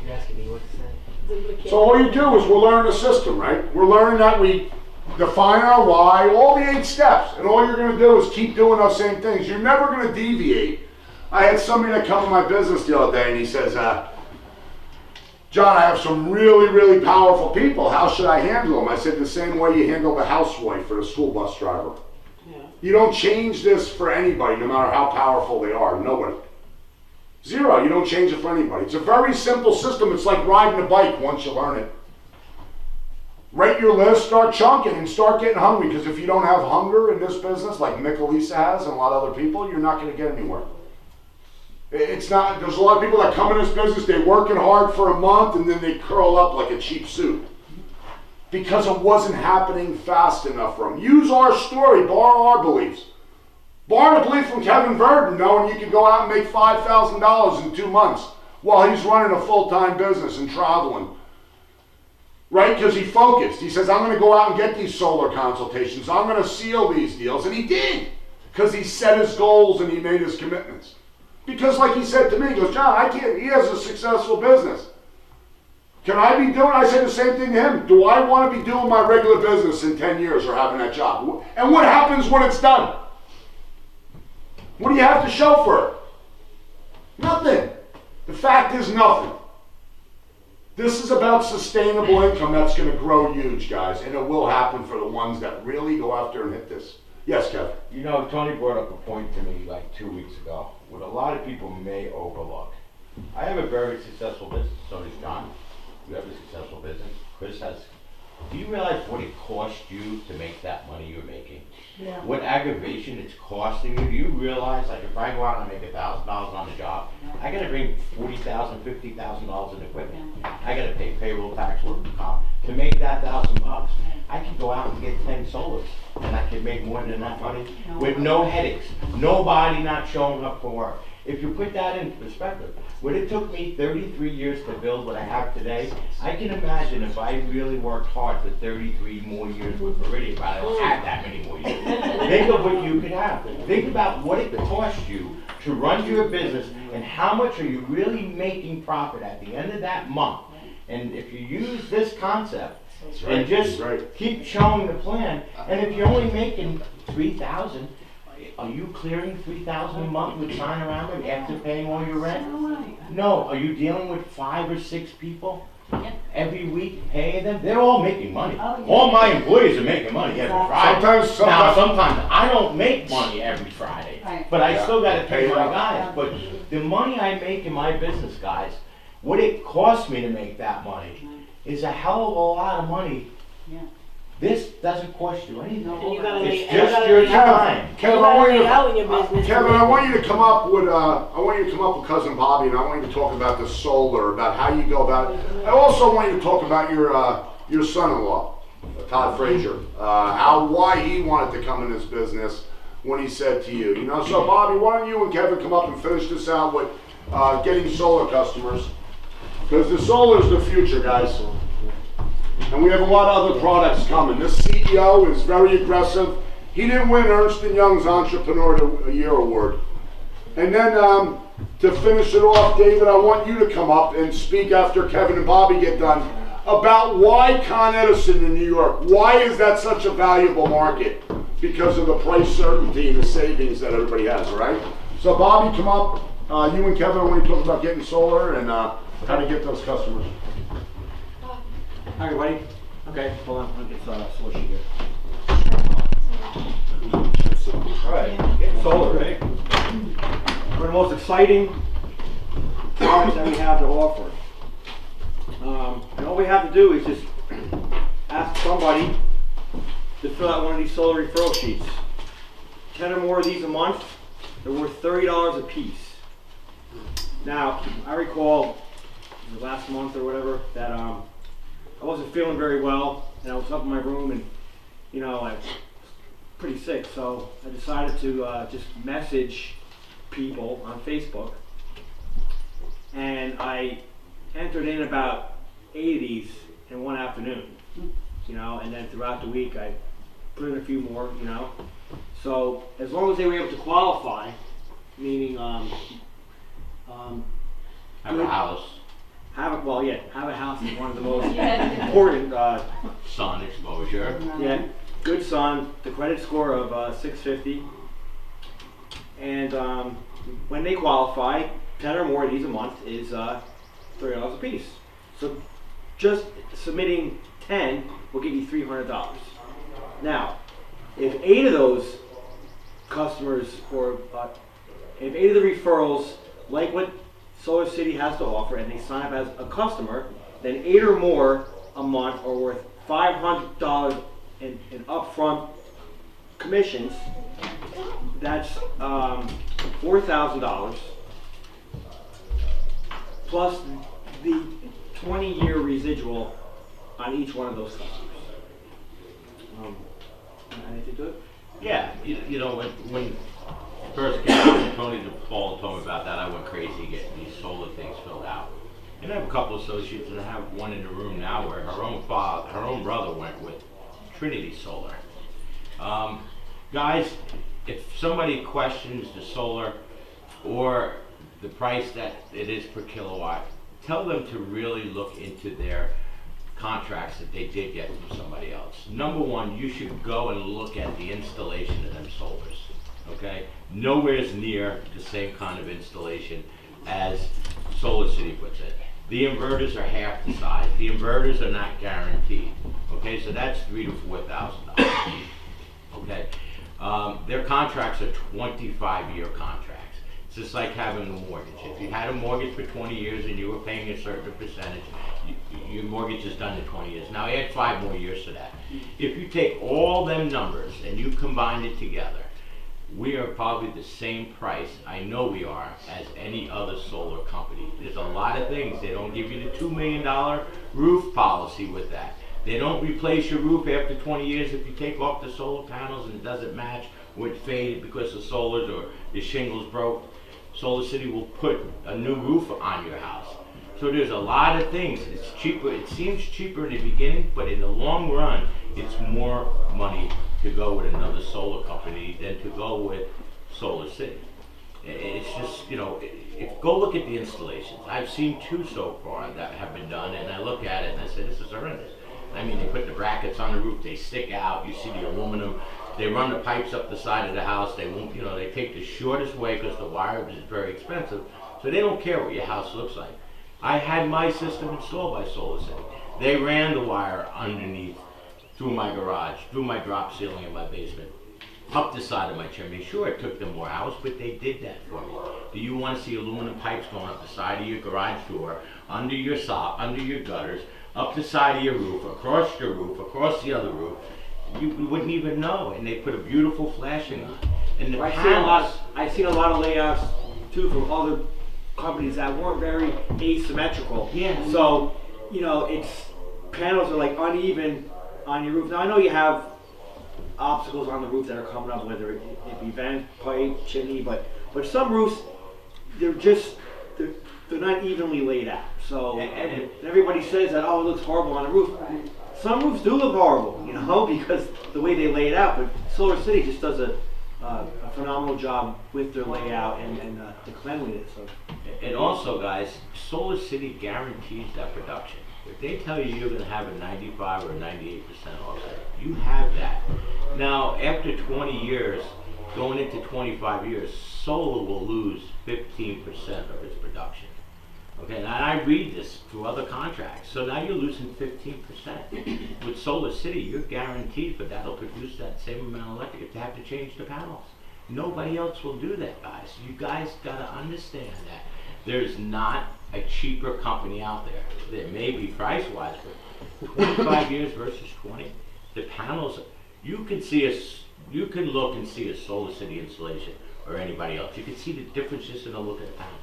You're asking me what to say? So all you do is we're learning the system, right? We're learning that we define our why, all the 8 steps, and all you're gonna do is keep doing those same things. You're never gonna deviate. I had somebody that come to my business the other day and he says, John, I have some really, really powerful people. How should I handle them? I said, the same way you handle the housewife or the school bus driver. Yeah. You don't change this for anybody, no matter how powerful they are. Nobody. Zero. You don't change it for anybody. It's a very simple system. It's like riding a bike once you learn it. Rate your list, start chunking, and start getting hungry. Because if you don't have hunger in this business, like Mick Elisa has and a lot of other people, you're not going to get anywhere. It's not, there's a lot of people that come in this business, they're working hard for a month and then they curl up like a cheap suit. Because it wasn't happening fast enough for them. Use our story, borrow our beliefs. Borrow a belief from Kevin Verdon, knowing you can go out and make $5,000 in 2 months while he's running a full-time business and traveling. Right? Because he focused. He says, I'm going to go out and get these solar consultations. I'm going to seal these deals. And he did. Because he set his goals and he made his commitments. Because like he said to me, he goes, John, I can't, he has a successful business. Can I be doing, I said the same thing to him. Do I want to be doing my regular business in 10 years or having that job? And what happens when it's done? What do you have to show for it? Nothing. The fact is nothing. This is about sustainable income that's going to grow huge, guys. And it will happen for the ones that really go after and hit this. Yes, Kevin. You know, Tony brought up a point to me like 2 weeks ago, what a lot of people may overlook. I have a very successful business, so does John. You have a successful business. Chris has. Do you realize what it cost you to make that money you're making? Yeah. What aggravation it's costing you? Do you realize, like, if I go out and make $1,000 on a job, I gotta bring $40,000, $50,000 in equipment. I gotta pay payroll tax, workers' comp to make that $1,000. I can go out and get 10 solars, and I can make more than that money with no headaches, nobody not showing up for work. If you put that in perspective, what it took me 33 years to build what I have today, I can imagine if I really worked hard for 33 more years with Meridian, but I don't have that many more years. Think of what you could have. Think about what it cost you to run your business and how much are you really making profit at the end of that month. And if you use this concept and just keep showing the plan, and if you're only making $3,000, are you clearing $3,000 a month with sign around it after paying all your rent? No. Are you dealing with 5 or 6 people every week paying them? They're all making money. All my employees are making money every Friday. Sometimes I don't make money every Friday, but I still got to pay my guys. But the money I make in my business, guys, what it costs me to make that money is a hell of a lot of money. This doesn't cost you anything. It's just your time. Kevin, I want you to come up with Cousin Bobby, and I want you to talk about the solar, about how you go about it. I also want you to talk about your son-in-law, Todd Frazier, why he wanted to come in this business when he said to you, so Bobby, why don't you and Kevin come up and finish this out with getting solar customers, because the solar is the future, guys. And we have a lot of other products coming. This CEO is very aggressive. He didn't win Ernst & Young's Entrepreneur of the Year award. And then to finish it off, David, I want you to come up and speak after Kevin and Bobby get done about why Con Edison in New York. Why is that such a valuable market? Because of the price certainty and the savings that everybody has, all right? So Bobby, come up. You and Kevin, I want you to talk about getting solar and how to get those customers. Hi everybody. Okay, hold on, let me get solar sheet here. Alright, get solar, right? One of the most exciting products that we have to offer. And all we have to do is just ask somebody to fill out one of these solar referral sheets. 10 or more of these a month, they're worth $30 a piece. Now, I recall the last month or whatever that I wasn't feeling very well, and I was up in my room, and I was pretty sick, so I decided to just message people on Facebook, and I entered in about 8 of these in one afternoon, and then throughout the week I put in a few more, you know. So as long as they were able to qualify, meaning Have a house, have a house is one of the most important. sun exposure. Yeah, good sun, the credit score of 650, and when they qualify, 10 or more of these a month is $30 a piece. So just submitting 10 will give you $300. Now, if 8 of those customers, or if 8 of the referrals like what Solar City has to offer, and they sign up as a customer, then 8 or more a month are worth $500 in upfront commissions. That's $4,000 plus the 20-year residual on each one of those customers. Anything to it? Yeah, you know, when first came out, and Tony DePaul told me about that, I went crazy getting these solar things filled out. And I have a couple associates, and I have one in the room now where her own brother went with Trinity Solar. Guys, if somebody questions the solar or the price that it is per kilowatt, tell them to really look into their contracts that they did get from somebody else. Number one, you should go and look at the installation of them solars, okay? Nowhere's near the same kind of installation as Solar City puts it. The inverters are half the size. The inverters are not guaranteed, okay? So that's $3,000 to $4,000, okay? Their contracts are 25-year contracts. It's just like having a mortgage. If you had a mortgage for 20 years and you were paying a certain percentage, your mortgage is done in 20 years. Now add 5 more years to that. If you take all them numbers and you combine it together, we are probably the same price, I know we are, as any other solar company. There's a lot of things. They don't give you the $2 million roof policy with that. They don't replace your roof after 20 years if you take off the solar panels and it doesn't match or it faded because the solars or the shingles broke. Solar City will put a new roof on your house. So there's a lot of things. It's cheaper. It seems cheaper in the beginning, but in the long run, it's more money to go with another solar company than to go with Solar City. It's just, you know, go look at the installations. I've seen 2 so far that have been done, and I look at it and I say, this is horrendous. I mean, they put the brackets on the roof, they stick out, you see the aluminum, they run the pipes up the side of the house, they won't, you know, they take the shortest way because the wire is very expensive, so they don't care what your house looks like. I had my system installed by Solar City. They ran the wire underneath, through my garage, through my drop ceiling in my basement, up the side of my chimney. Sure, it took them more hours, but they did that for me. Do you want to see aluminum pipes going up the side of your garage door, under your sock, under your gutters, up the side of your roof, across your roof, across the other roof? You wouldn't even know, and they put a beautiful flashing on. And the panels, I've seen a lot of layouts too from other companies that weren't very asymmetrical. Yeah. So, you know, it's panels are like uneven on your roof. Now I know you have obstacles on the roof that are coming up, whether it be vent, pipe, chimney, but some roofs, they're not evenly laid out. So and everybody says that, oh, it looks horrible on the roof. Some roofs do look horrible, you know, because the way they lay it out. But Solar City just does a phenomenal job with their layout and the cleanliness. So. and also, guys, Solar City guarantees that production. If they tell you you're going to have a 95 or 98% offset, you have that. Now, after 20 years, going into 25 years, solar will lose 15% of its production. Okay, and I read this through other contracts. So now you're losing 15%. With Solar City, you're guaranteed, but that'll produce that same amount of electric if they have to change the panels. Nobody else will do that, guys. You guys got to understand that there's not a cheaper company out there. There may be price-wise, but 25 years versus 20, the panels, you can look and see a Solar City installation or anybody else. You can see the difference just in a look at the panels.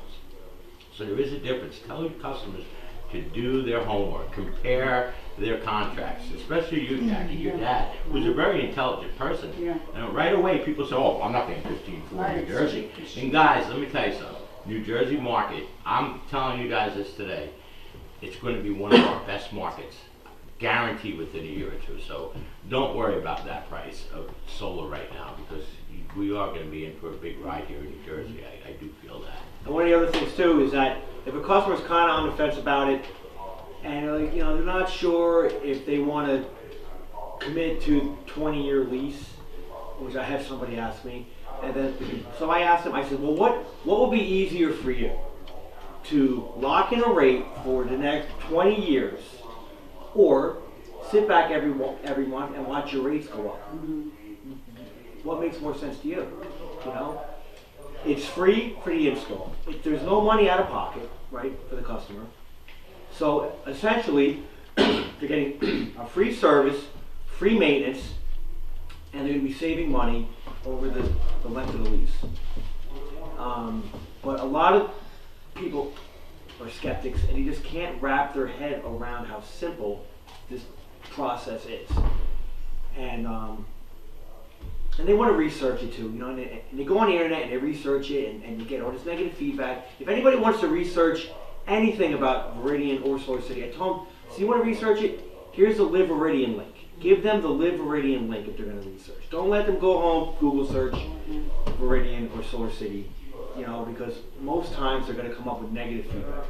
So there is a difference. Tell your customers to do their homework, compare their contracts, especially you, Jackie, your dad, who's a very intelligent person. Yeah. And right away, people say, oh, I'm not paying 15 for New Jersey. And guys, let me tell you something. New Jersey market, I'm telling you guys this today, it's going to be one of our best markets. guaranteed within a year or two. So don't worry about that price of solar right now, because we are gonna be in for a big ride here in New Jersey. I do feel that. And one of the other things too is that if a customer's kind of on the fence about it, and like, you know, they're not sure if they want to commit to 20-year lease, which I had somebody ask me, and then so I asked them. I said, well, what will be easier for you, to lock in a rate for the next 20 years, or sit back every month and watch your rates go up? What makes more sense to you? You know, it's free for the install. There's no money out of pocket, right, for the customer. So essentially, they're getting a free service, free maintenance, and they're going to be saving money over the length of the lease. But a lot of people are skeptics, and they just can't wrap their head around how simple this process is. And they want to research it too, you know, and they go on the internet and they research it, and you get all this negative feedback. If anybody wants to research anything about Veridian or Solar City, I told them, so you want to research it? Here's the Live Veridian link. Give them the Live Veridian link if they're going to research. Don't let them go home, Google search Veridian or Solar City, you know, because most times they're going to come up with negative feedback.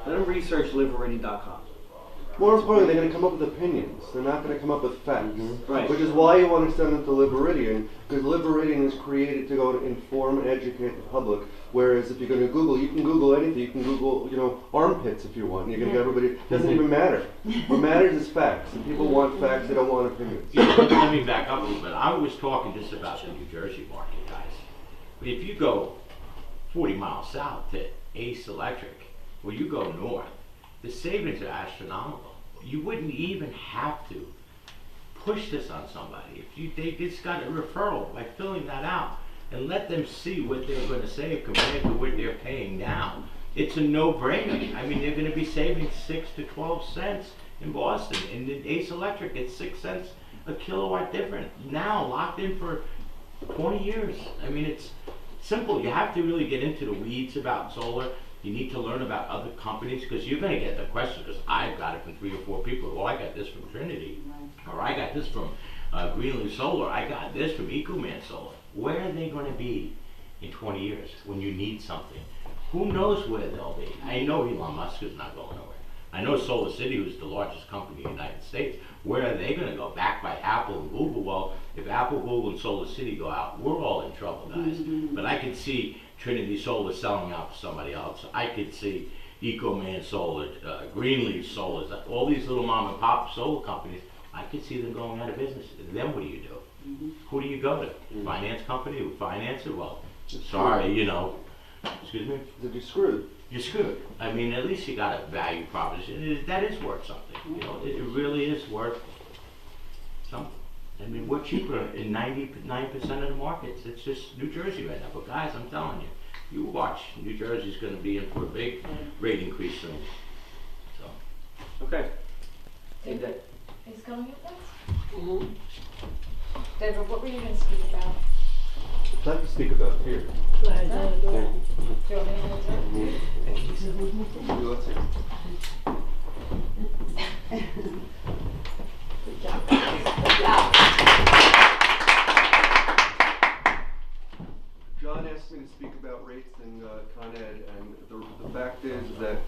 Let them research liveveridian.com. More importantly, they're going to come up with opinions. They're not going to come up with facts. Right. Which is why you want to send them to Liberidian, because Liberidian is created to go to inform and educate the public. Whereas if you're going to Google, you can Google anything. You can Google, you know, armpits if you want. You're going to get everybody. It doesn't even matter. What matters is facts. And people want facts. They don't want opinions. Let me back up a little bit. I was talking just about the New Jersey market, guys. But if you go 40 miles south to Ace Electric, or you go north, the savings are astronomical. You wouldn't even have to push this on somebody. If they just got a referral by filling that out and let them see what they're going to save compared to what they're paying now. It's a no-brainer. I mean, they're going to be saving 6 to 12 cents in Boston. And in Ace Electric, it's 6 cents a kilowatt different. Now, locked in for 20 years. I mean, it's simple. You have to really get into the weeds about solar. You need to learn about other companies, because you're going to get the question, because I've got it from 3 or 4 people. Well, I got this from Trinity, or I got this from Greenleaf Solar, I got this from EcoMan Solar. Where are they going to be in 20 years when you need something? Who knows where they'll be? I know Elon Musk is not going nowhere. I know Solar City, who's the largest company in the United States, where are they going to go? Backed by Apple and Google? Well, if Apple, Google, and Solar City go out, we're all in trouble, guys. But I could see Trinity Solar selling out to somebody else. I could see EcoMan Solar, Greenleaf Solar, all these little mom and pop solar companies, I could see them going out of business. Then what do you do? Who do you go to? Finance company who finance it? Well, sorry, you know, excuse me? They'd be screwed. You're screwed. I mean, at least you got a value proposition. That is worth something. You know, it really is worth something. I mean, we're cheaper in 99% of the markets. It's just New Jersey right now. But guys, I'm telling you, you watch. New Jersey's going to be in for a big rate increase soon. So. Okay. Is going up next? Deborah, what were you going to speak about? I'd like to speak about fear. Go ahead, go ahead. Do you want me to answer? You let's see. Good job. Good job. John asked me to speak about rates in Con Ed, and the fact is that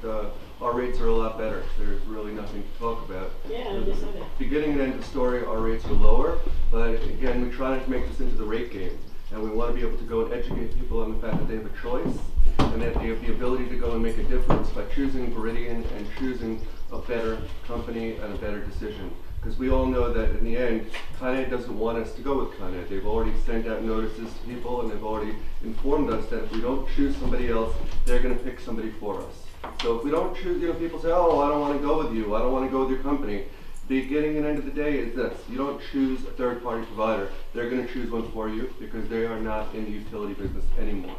our rates are a lot better. There's really nothing to talk about. Yeah, I just said it. Beginning and end of story, our rates are lower, but again, we try not to make this into the rate game. And we want to be able to go and educate people on the fact that they have a choice, and that they have the ability to go and make a difference by choosing Veridian and choosing a better company and a better decision. Because we all know that in the end, Con Ed doesn't want us to go with Con Ed. They've already sent out notices to people, and they've already informed us that if we don't choose somebody else, they're going to pick somebody for us. So if we don't choose, you know, people say, oh, I don't want to go with you, I don't want to go with your company. Beginning and end of the day is this: you don't choose a third-party provider. They're going to choose one for you, because they are not in the utility business anymore.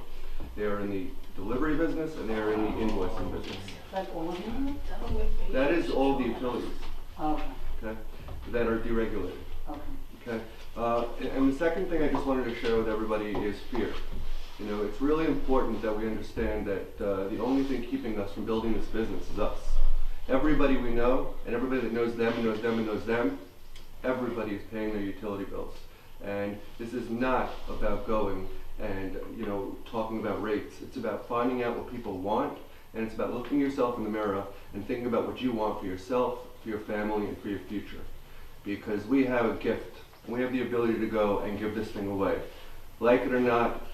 They are in the delivery business, and they are in the invoicing business. Like all of them? That is all the utilities, Okay, okay, that are deregulated. okay. Okay. And the second thing I just wanted to share with everybody is fear. You know, it's really important that we understand that the only thing keeping us from building this business is us. Everybody we know, and everybody that knows them and knows them and knows them, everybody is paying their utility bills. And this is not about going and, talking about rates. It's about finding out what people want, and it's about looking yourself in the mirror and thinking about what you want for yourself, for your family, and for your future. Because we have a gift, and we have the ability to go and give this thing away. Like it or not,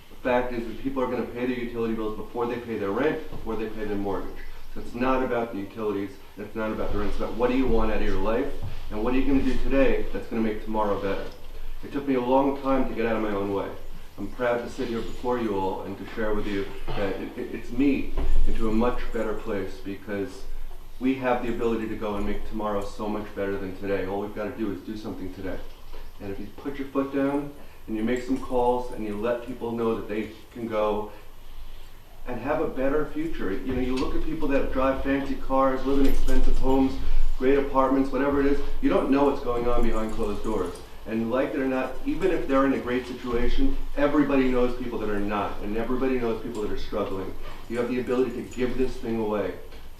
the fact is that people are going to pay their utility bills before they pay their rent, before they pay their mortgage. So it's not about the utilities, and it's not about the rent. It's about what do you want out of your life, and what are you going to do today that's going to make tomorrow better. It took me a long time to get out of my own way. I'm proud to sit here before you all and to share with you that it's me into a much better place, because we have the ability to go and make tomorrow so much better than today. All we've got to do is do something today. And if you put your foot down and you make some calls and you let people know that they can go and have a better future. You look at people that drive fancy cars, live in expensive homes, great apartments, whatever it is, you don't know what's going on behind closed doors. And like it or not, even if they're in a great situation, everybody knows people that are not, and everybody knows people that are struggling. You have the ability to give this thing away.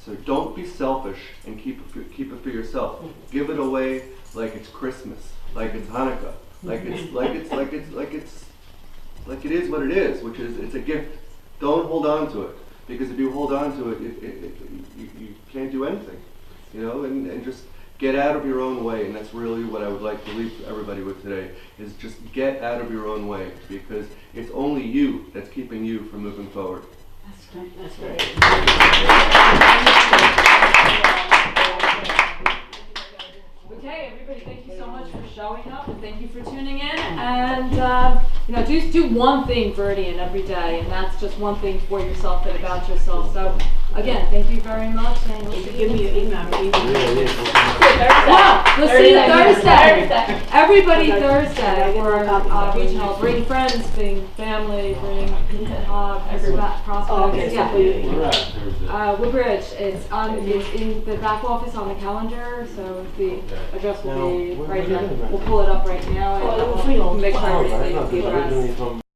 So don't be selfish and keep it for yourself. Give it away like it's Christmas, like it's Hanukkah, like it is what it is, which is it's a gift. Don't hold on to it, because if you hold on to it, you can't do anything, and just get out of your own way. And that's really what I would like to leave everybody with today, is just get out of your own way, because it's only you that's keeping you from moving forward. That's great. Okay, everybody, thank you so much for showing up, and thank you for tuning in. And do one thing for Verdian every day, and that's just one thing for yourself and about yourself. So again, thank you very much. And we'll see you Give me your email. Wow, we'll see you Thursday. Everybody Thursday for regional. Bring friends, bring family, bring prospects. Yeah. Woodbridge. It's in the back office on the calendar. So the address will be right there. We'll pull it up right now and make sure everything is the address.